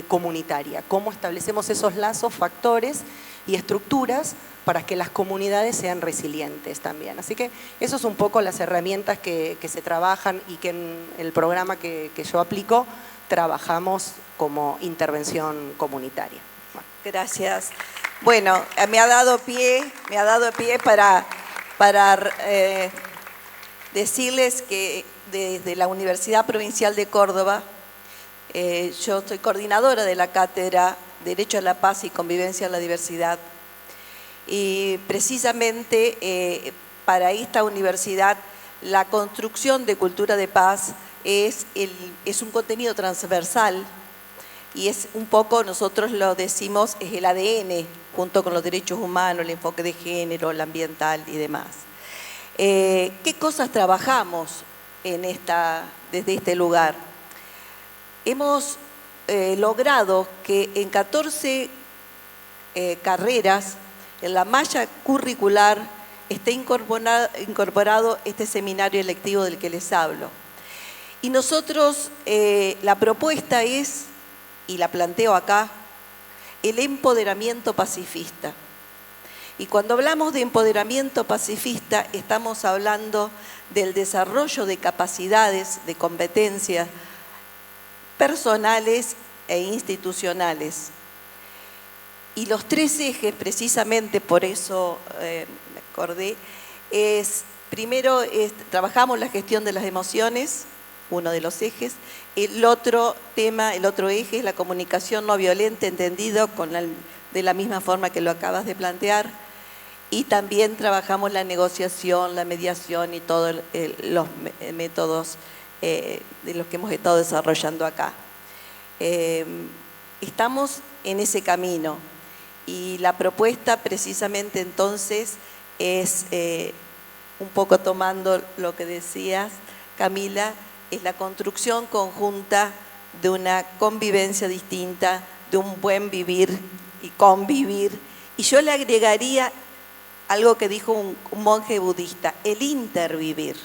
comunitaria, cómo establecemos esos lazos, factores y estructuras para que las comunidades sean resilientes también. Así que eso es un poco las herramientas que se trabajan y que en el programa que yo aplico trabajamos como intervención comunitaria. Bueno. Gracias. Bueno, me ha dado pie para decirles que desde la Universidad Provincial de Córdoba, yo soy coordinadora de la Cátedra Derecho a la Paz y Convivencia en la Diversidad, Y precisamente para esta universidad la construcción de cultura de paz es un contenido transversal y es un poco, nosotros lo decimos, es el ADN, junto con los derechos humanos, el enfoque de género, el ambiental y demás. ¿Qué cosas trabajamos desde este lugar? Hemos logrado que en 14 carreras, en la malla curricular, esté incorporado este seminario electivo del que les hablo. Y nosotros, la propuesta es, y la planteo acá, el empoderamiento pacifista. Y cuando hablamos de empoderamiento pacifista, estamos hablando del desarrollo de capacidades, de competencias personales e institucionales. Y los 3 ejes, precisamente por eso me acordé, primero trabajamos la gestión de las emociones, uno de los ejes. El otro eje es la comunicación no violenta, entendido de la misma forma que lo acabas de plantear. Y también trabajamos la negociación, la mediación y todos los métodos de los que hemos estado desarrollando acá. Estamos en ese camino y la propuesta precisamente entonces es, un poco tomando lo que decías, Camila, es la construcción conjunta de una convivencia distinta, de un buen vivir y convivir. Y yo le agregaría algo que dijo un monje budista, el intervivir.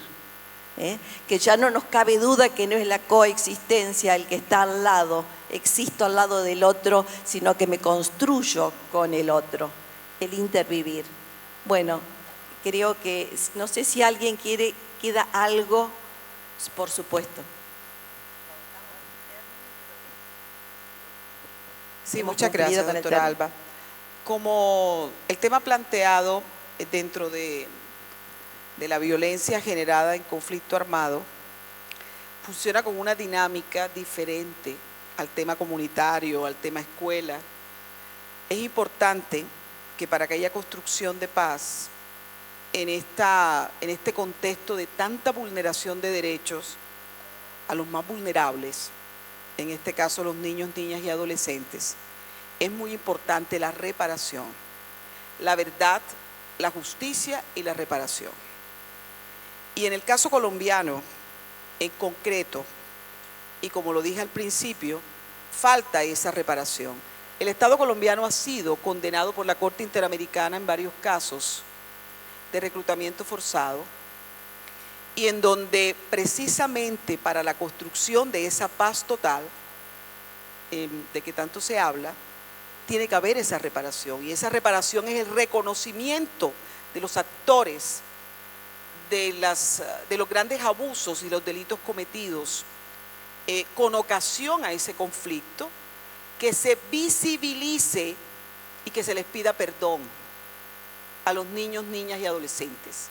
Que ya no nos cabe duda que no es la coexistencia el que está al lado, existo al lado del otro, sino que me construyo con el otro, el intervivir. Bueno, creo que, no sé si alguien queda algo, por supuesto. Sí, muchas gracias, doctora Alba. Como el tema planteado dentro de la violencia generada en conflicto armado, funciona con una dinámica diferente al tema comunitario, al tema escuela. Es importante que para que haya construcción de paz en este contexto de tanta vulneración de derechos a los más vulnerables, en este caso los niños, niñas y adolescentes, es muy importante la reparación, la verdad, la justicia y la reparación. Y en el caso colombiano, en concreto, y como lo dije al principio, falta esa reparación. El Estado colombiano ha sido condenado por la Corte Interamericana en varios casos de reclutamiento forzado, y en donde precisamente para la construcción de esa paz total, de que tanto se habla, tiene que haber esa reparación, y esa reparación es el reconocimiento de los actores de los grandes abusos y los delitos cometidos con ocasión a ese conflicto, que se visibilice y que se les pida perdón a los niños, niñas y adolescentes,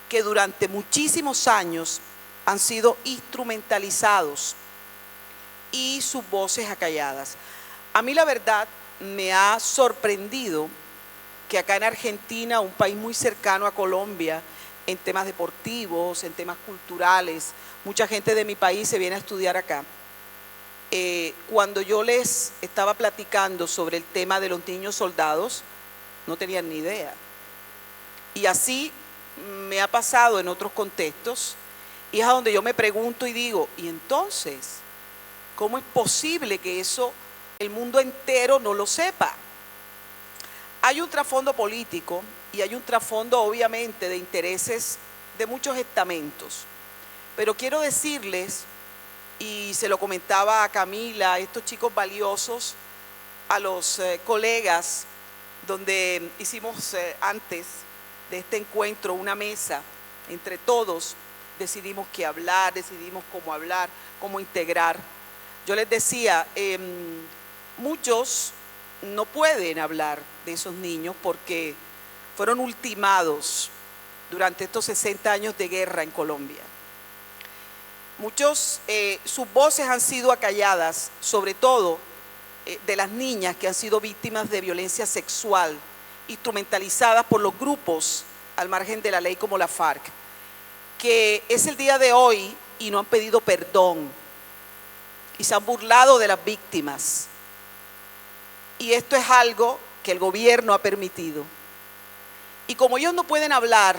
que durante muchísimos años han sido instrumentalizados y sus voces acalladas. A mí la verdad me ha sorprendido que acá en Argentina, un país muy cercano a Colombia, en temas deportivos, en temas culturales, mucha gente de mi país se viene a estudiar acá. Cuando yo les estaba platicando sobre el tema de los niños soldados, no tenían ni idea. Y así me ha pasado en otros contextos, y es a donde yo me pregunto y digo, ¿y entonces cómo es posible que eso el mundo entero no lo sepa? Hay un trasfondo político y hay un trasfondo obviamente de intereses de muchos estamentos, pero quiero decirles, y se lo comentaba a Camila, a estos chicos valiosos, a los colegas, donde hicimos antes de este encuentro una mesa entre todos, decidimos qué hablar, decidimos cómo integrar. Yo les decía, muchos no pueden hablar de esos niños porque fueron ultimados durante estos 60 años de guerra en Colombia. Muchos, sus voces han sido acalladas, sobre todo de las niñas que han sido víctimas de violencia sexual instrumentalizadas por los grupos al margen de la ley como la FARC, que es el día de hoy y no han pedido perdón y se han burlado de las víctimas. Y esto es algo que el gobierno ha permitido. Y como ellos no pueden hablar,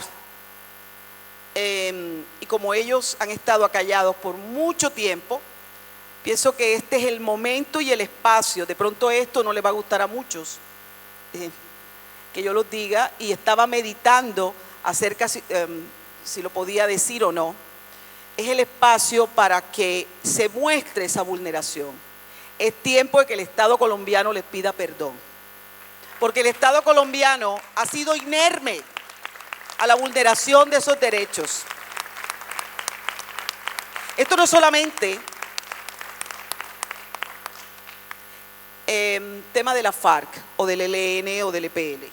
y como ellos han estado acallados por mucho tiempo, pienso que este es el momento y el espacio. De pronto esto no les va a gustar a muchos, que yo los diga, y estaba meditando acerca si lo podía decir o no. Es el espacio para que se muestre esa vulneración. Es tiempo de que el Estado colombiano les pida perdón, porque el Estado colombiano ha sido inerme a la vulneración de esos derechos. Esto no es solamente tema de la FARC o del ELN o del EPL.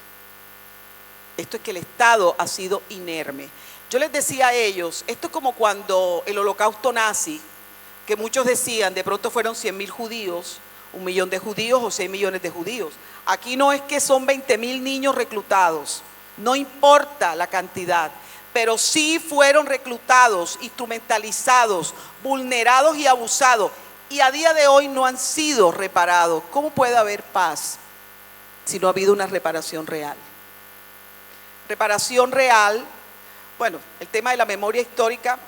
Esto es que el Estado ha sido inerme. Yo les decía a ellos, esto es como cuando el holocausto nazi, que muchos decían, de pronto fueron 100.000 judíos, 1 millón de judíos o 6 millones de judíos. Aquí no es que son 20.000 niños reclutados, no importa la cantidad, pero sí fueron reclutados, instrumentalizados, vulnerados y abusados, y a día de hoy no han sido reparados. ¿Cómo puede haber paz si no ha habido una reparación real? Reparación real, bueno, el tema de la memoria histórica,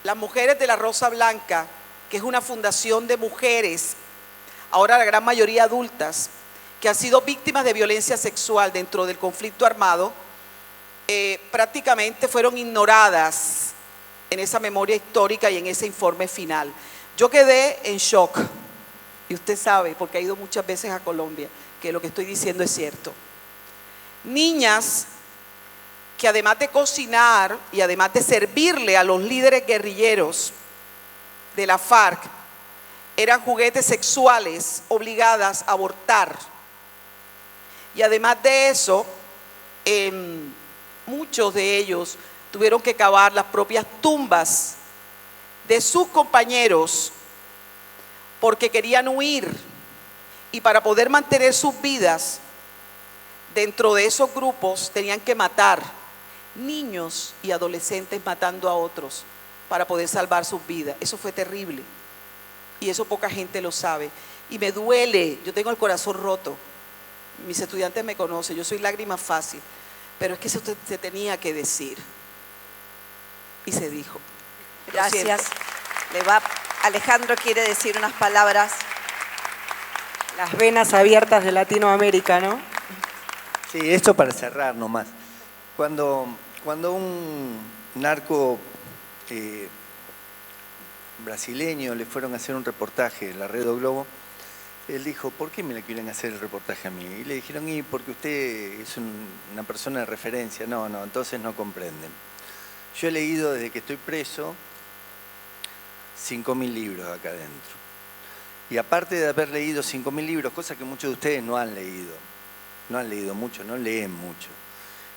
las mujeres de la Rosa Blanca, que es una fundación de mujeres, ahora la gran mayoría adultas, que han sido víctimas de violencia sexual dentro del conflicto armado, prácticamente fueron ignoradas en esa memoria histórica y en ese informe final. Yo quedé en shock, y usted sabe, porque ha ido muchas veces a Colombia, que lo que estoy diciendo es cierto. Niñas que además de cocinar y además de servirle a los líderes guerrilleros de la FARC, eran juguetes sexuales obligadas a abortar. Y además de eso, muchos de ellos tuvieron que cavar las propias tumbas de sus compañeros porque querían huir, y para poder mantener sus vidas dentro de esos grupos tenían que matar niños y adolescentes, matando a otros para poder salvar sus vidas. Eso fue terrible y eso poca gente lo sabe y me duele. Yo tengo el corazón roto, mis estudiantes me conocen, yo soy lágrima fácil, pero es que eso se tenía que decir y se dijo. Gracias. Alejandro quiere decir unas palabras. Las venas abiertas de Latinoamérica, ¿no? Sí, esto para cerrar nomás. Cuando un narco brasileño le fueron a hacer un reportaje en la Red O Globo, él dijo, ¿por qué me le quieren hacer el reportaje a mí? Y le dijeron, y porque usted es una persona de referencia. No, entonces no comprenden. Yo he leído desde que estoy preso 5.000 libros acá adentro. Y aparte de haber leído 5.000 libros, cosas que muchos de ustedes no han leído mucho, no leen mucho.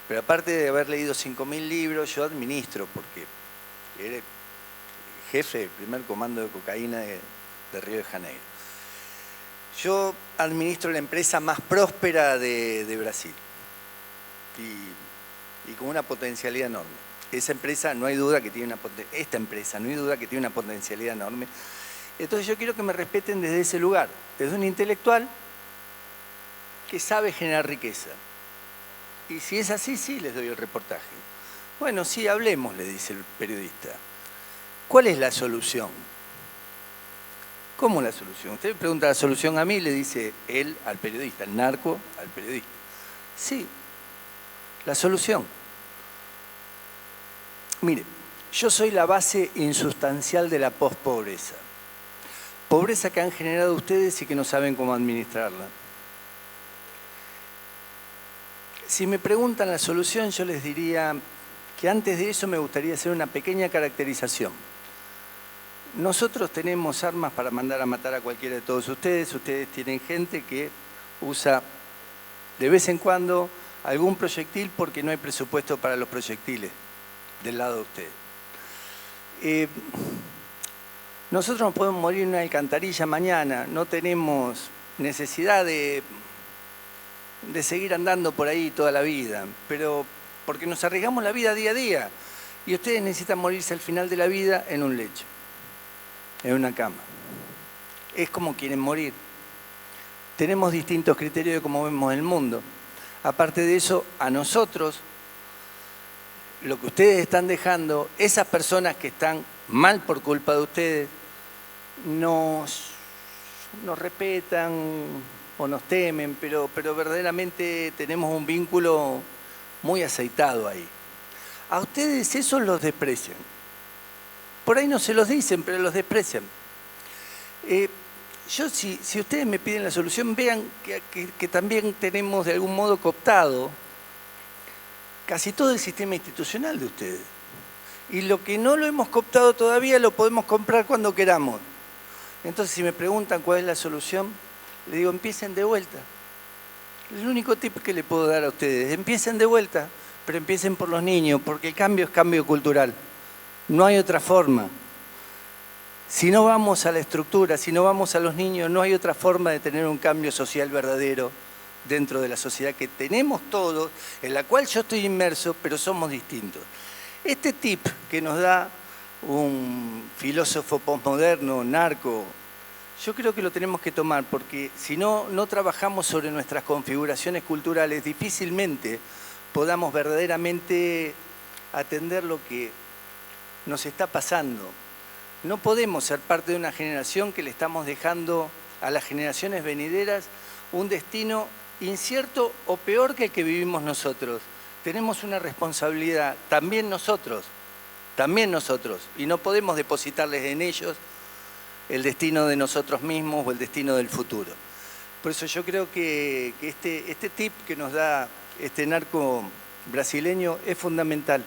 Pero aparte de haber leído 5.000 libros, yo administro, porque era jefe del primer comando de cocaína de Río de Janeiro. Yo administro la empresa más próspera de Brasil y con una potencialidad enorme. Esa empresa no hay duda que tiene una potencialidad enorme. Entonces yo quiero que me respeten desde ese lugar, desde un intelectual que sabe generar riqueza. Y si es así, sí les doy el reportaje. Bueno, sí, hablemos, le dice el periodista. ¿Cuál es la solución? ¿Cómo la solución? Usted me pregunta la solución a mí, le dice él al periodista, el narco al periodista. Sí, la solución. Mire, yo soy la base insustancial de la pospobreza. Pobreza que han generado ustedes y que no saben cómo administrarla. Si me preguntan la solución, yo les diría que antes de eso me gustaría hacer una pequeña caracterización. Nosotros tenemos armas para mandar a matar a cualquiera de todos ustedes. Ustedes tienen gente que usa de vez en cuando algún proyectil porque no hay presupuesto para los proyectiles del lado de ustedes. Nosotros nos podemos morir en una alcantarilla mañana, no tenemos necesidad de de seguir andando por ahí toda la vida, pero porque nos arriesgamos la vida día a día. Y ustedes necesitan morirse al final de la vida en un lecho, en una cama. Es como quieren morir. Tenemos distintos criterios de cómo vemos el mundo. Aparte de eso, a nosotros, lo que ustedes están dejando, esas personas que están mal por culpa de ustedes, nos respetan o nos temen, pero verdaderamente tenemos un vínculo muy aceitado ahí. A ustedes esos los desprecian. Por ahí no se los dicen, pero los desprecian. Si ustedes me piden la solución, vean que también tenemos de algún modo cooptado casi todo el sistema institucional de ustedes. Y lo que no lo hemos cooptado todavía lo podemos comprar cuando queramos. Entonces, si me preguntan cuál es la solución, les digo, empiecen de vuelta. Es el único tip que le puedo dar a ustedes. Empiecen de vuelta, pero empiecen por los niños, porque el cambio es cambio cultural. No hay otra forma. Si no vamos a la estructura, si no vamos a los niños, no hay otra forma de tener un cambio social verdadero dentro de la sociedad que tenemos todos, en la cual yo estoy inmerso, pero somos distintos. Este tip que nos da un filósofo posmoderno, narco, yo creo que lo tenemos que tomar, porque si no trabajamos sobre nuestras configuraciones culturales, difícilmente podamos verdaderamente atender lo que nos está pasando. No podemos ser parte de una generación que le estamos dejando a las generaciones venideras un destino incierto o peor que el que vivimos nosotros. Tenemos una responsabilidad, también nosotros, y no podemos depositarles en ellos el destino de nosotros mismos o el destino del futuro. Por eso yo creo que este tip que nos da este narco brasileño es fundamental.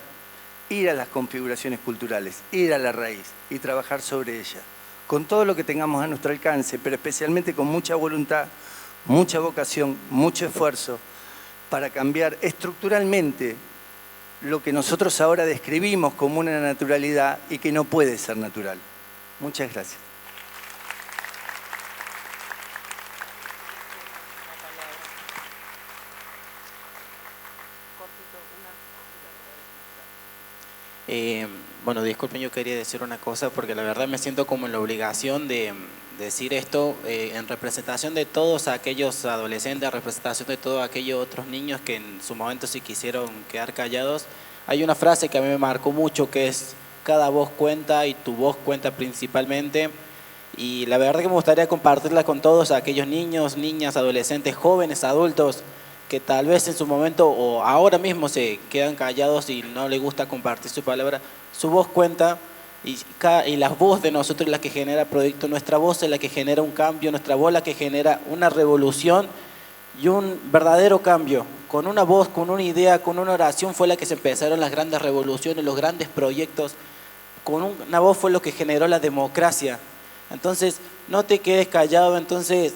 Ir a las configuraciones culturales, ir a la raíz y trabajar sobre ella, con todo lo que tengamos a nuestro alcance, pero especialmente con mucha voluntad, mucha vocación, mucho esfuerzo, para cambiar estructuralmente lo que nosotros ahora describimos como una naturalidad y que no puede ser natural. Muchas gracias. Bueno, disculpen, yo quería decir una cosa porque la verdad me siento como en la obligación de decir esto en representación de todos aquellos adolescentes, en representación de todos aquellos otros niños que en su momento sí quisieron quedar callados. Hay una frase que a mí me marcó mucho que es: cada voz cuenta y tu voz cuenta principalmente. Y la verdad que me gustaría compartirla con todos aquellos niños, niñas, adolescentes, jóvenes, adultos que tal vez en su momento o ahora mismo se quedan callados y no les gusta compartir su palabra. Su voz cuenta y la voz de nosotros es la que genera proyecto, nuestra voz es la que genera un cambio, nuestra voz es la que genera una revolución y un verdadero cambio. Con una voz, con una idea, con una oración fue la que se empezaron las grandes revoluciones, los grandes proyectos. Con una voz fue lo que generó la democracia. Entonces, no te quedes callado, entonces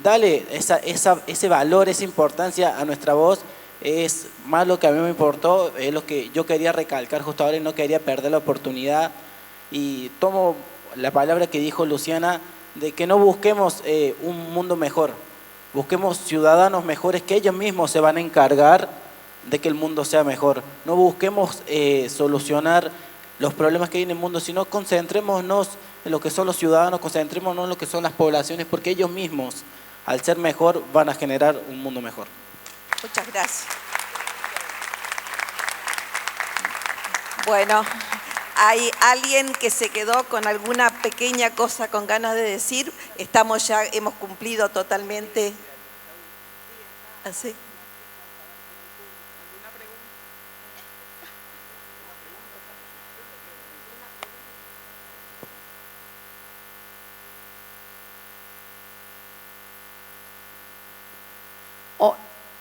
dale ese valor, esa importancia a nuestra voz. Es más lo que a mí me importó, es lo que yo quería recalcar justo ahora y no quería perder la oportunidad. Y tomo la palabra que dijo Luciana, de que no busquemos un mundo mejor, busquemos ciudadanos mejores que ellos mismos se van a encargar de que el mundo sea mejor. No busquemos solucionar los problemas que hay en el mundo, sino concentrémonos en lo que son los ciudadanos, concentrémonos en lo que son las poblaciones, porque ellos mismos, al ser mejor, van a generar un mundo mejor. Muchas gracias. Bueno, ¿hay alguien que se quedó con alguna pequeña cosa con ganas de decir? Hemos cumplido totalmente. ¿Así?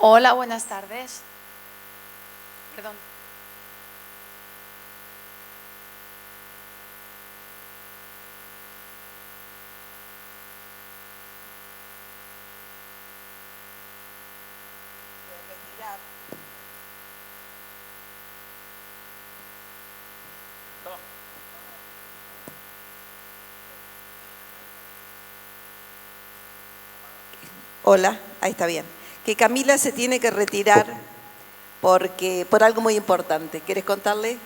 Hola, buenas tardes. Perdón. Hola, ahí está bien. que Camila se tiene que retirar por algo muy importante. ¿Quieres contarle?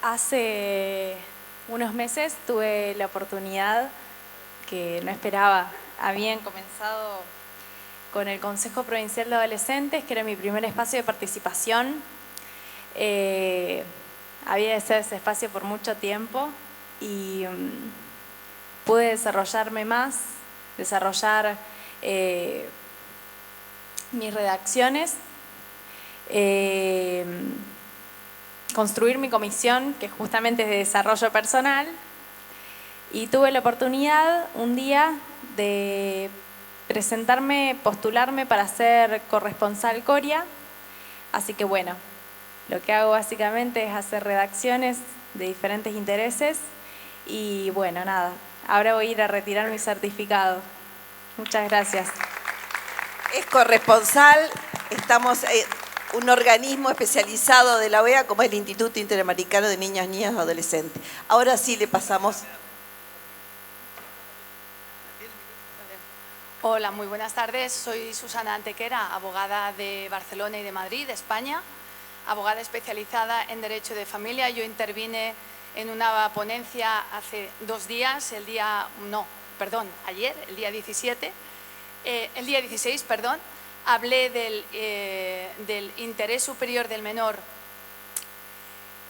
Hace unos meses tuve la oportunidad que no esperaba. Habían comenzado con el Consejo Provincial de Adolescentes, que era mi primer espacio de participación. Había deseado ese espacio por mucho tiempo y pude desarrollarme más, desarrollar mis redacciones, construir mi comisión, que justamente es de desarrollo personal, y tuve la oportunidad un día de presentarme, postularme para ser corresponsal Coria. Así que bueno, lo que hago básicamente es hacer redacciones de diferentes intereses y bueno, nada, ahora voy a ir a retirar mi certificado. Muchas gracias. Es corresponsal, estamos un organismo especializado de la OEA como es el Instituto Interamericano de Niñas, Niñas y Adolescentes. Ahora sí le pasamos. Hola, muy buenas tardes. Soy Susana Antequera, abogada de Barcelona y de Madrid, de España, abogada especializada en Derecho de Familia. Yo intervine en una ponencia hace 2 días, ayer, el día 16, perdón, hablé del interés superior del menor.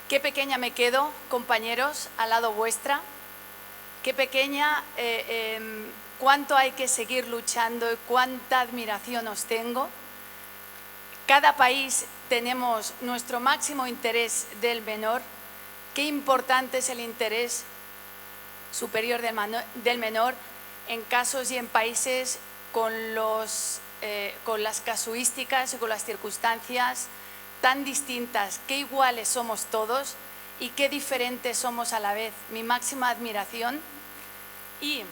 Qué pequeña me quedo, compañeros, al lado vuestra. Qué pequeña, cuánto hay que seguir luchando y cuánta admiración os tengo. Cada país tenemos nuestro máximo interés del menor. Qué importante es el interés superior del menor en casos y en países con las casuísticas y con las circunstancias tan distintas. Qué iguales somos todos y qué diferentes somos a la vez. Mi máxima admiración. Y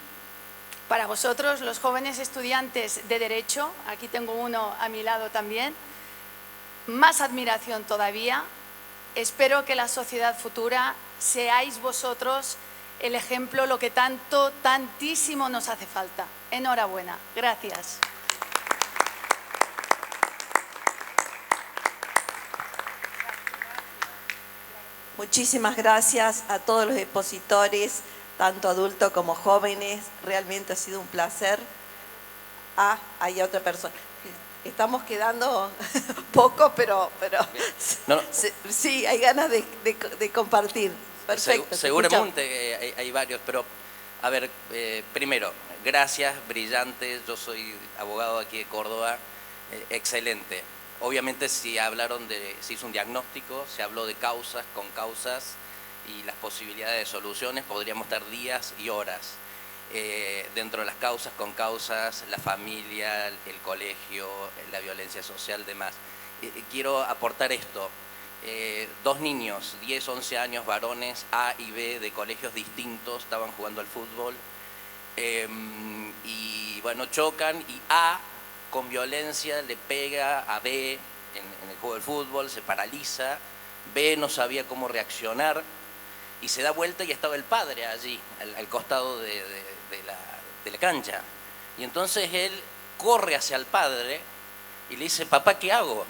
para vosotros, los jóvenes estudiantes de Derecho, aquí tengo uno a mi lado también, más admiración todavía. Espero que la sociedad futura seáis vosotros el ejemplo, lo que tantísimo nos hace falta. Enhorabuena. Gracias. Muchísimas gracias a todos los expositores, tanto adultos como jóvenes. Realmente ha sido un placer. Hay otra persona. Estamos quedando poco, pero sí, hay ganas de compartir. Perfecto. Seguramente hay varios, pero a ver, primero, gracias, brillante. Yo soy abogado aquí de Córdoba, excelente. Obviamente se hizo un diagnóstico, se habló de causas, con causas y las posibilidades de soluciones, podríamos estar días y horas. Dentro de las causas, con causas, la familia, el colegio, la violencia social, demás. Quiero aportar esto. 2 niños, 10, 11 años, varones, A y B, de colegios distintos, estaban jugando al fútbol. Y bueno, chocan y A, con violencia, le pega a B en el juego del fútbol, se paraliza. B no sabía cómo reaccionar y se da vuelta y estaba el padre allí, al costado de la cancha. Y entonces él corre hacia el padre y le dice: papá, ¿qué hago?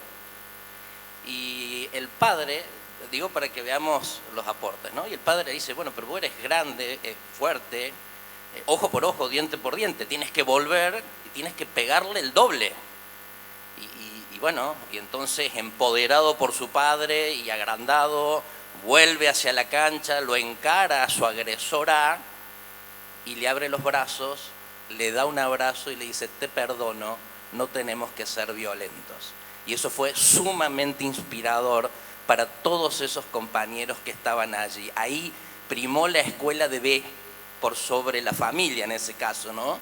Y el padre, digo para que veamos los aportes, ¿no? Y el padre dice: bueno, pero vos eres grande, fuerte, ojo por ojo, diente por diente, tienes que volver y tienes que pegarle el doble. Y bueno, y entonces, empoderado por su padre y agrandado, vuelve hacia la cancha, lo encara a su agresora y le abre los brazos, le da un abrazo y le dice: te perdono, no tenemos que ser violentos. Y eso fue sumamente inspirador para todos esos compañeros que estaban allí. Ahí primó la escuela de B por sobre la familia en ese caso, ¿no?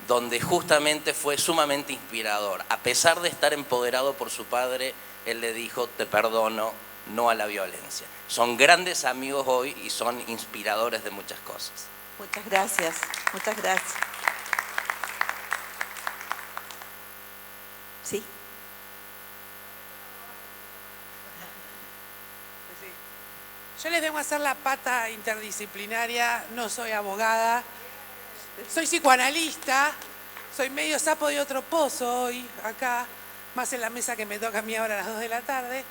Donde justamente fue sumamente inspirador. A pesar de estar empoderado por su padre, él le dijo: te perdono, no a la violencia. Son grandes amigos hoy y son inspiradores de muchas cosas. Muchas gracias, muchas gracias. ¿Sí? Yo les vengo a hacer la pata interdisciplinaria, no soy abogada, soy psicoanalista, Soy medio sapo de otro pozo hoy, acá, más en la mesa que me toca a mí ahora a las 2 de la tarde.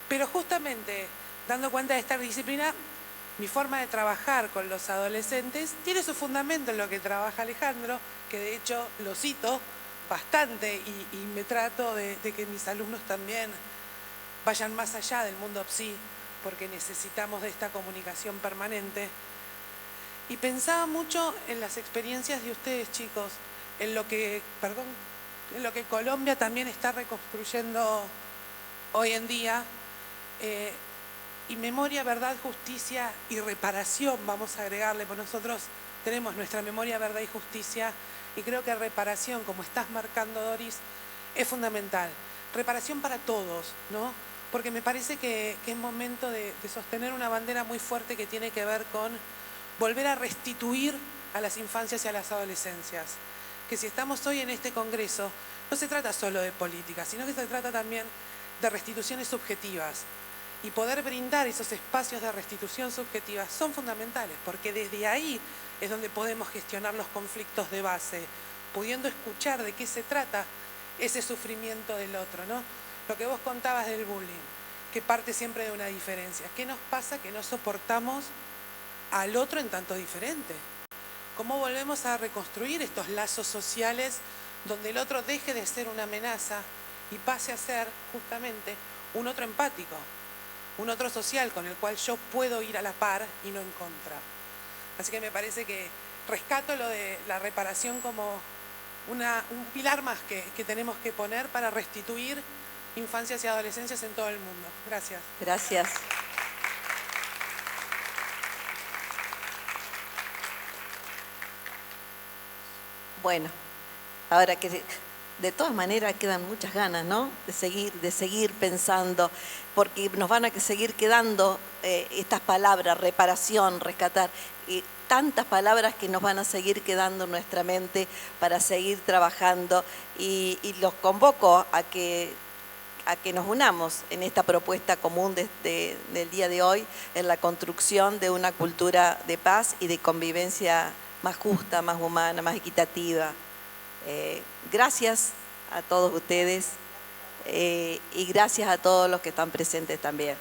Pero justamente, dando cuenta de esta disciplina, mi forma de trabajar con los adolescentes tiene su fundamento en lo que trabaja Alejandro, que de hecho lo cito bastante y me trato de que mis alumnos también vayan más allá del mundo psi, porque necesitamos de esta comunicación permanente. Y pensaba mucho en las experiencias de ustedes, chicos, en lo que Colombia también está reconstruyendo hoy en día. Y memoria, verdad, justicia y reparación, vamos a agregarle, porque nosotros tenemos nuestra memoria, verdad y justicia, y creo que reparación, como estás marcando, Doris, es fundamental. Reparación para todos, ¿no? Porque me parece que es momento de sostener una bandera muy fuerte que tiene que ver con volver a restituir a las infancias y a las adolescencias. Que si estamos hoy en este congreso, no se trata solo de política, sino que se trata también de restituciones subjetivas. Y poder brindar esos espacios de restitución subjetiva son fundamentales, porque desde ahí es donde podemos gestionar los conflictos de base, pudiendo escuchar de qué se trata ese sufrimiento del otro, ¿no? Lo que vos contabas del bullying, que parte siempre de una diferencia. ¿Qué nos pasa que no soportamos al otro en tanto diferente? ¿Cómo volvemos a reconstruir estos lazos sociales donde el otro deje de ser una amenaza y pase a ser justamente un otro empático, un otro social con el cual yo puedo ir a la par y no en contra? Así que me parece que rescato lo de la reparación como un pilar más que tenemos que poner para restituir infancias y adolescencias en todo el mundo. Gracias. Gracias. Bueno, ahora que de todas maneras quedan muchas ganas, ¿no? De seguir pensando, porque nos van a seguir quedando estas palabras, reparación, rescatar, tantas palabras que nos van a seguir quedando en nuestra mente para seguir trabajando, y los convoco a que nos unamos en esta propuesta común del día de hoy, en la construcción de una cultura de paz y de convivencia más justa, más humana, más equitativa. Gracias a todos ustedes y gracias a todos los que están presentes también.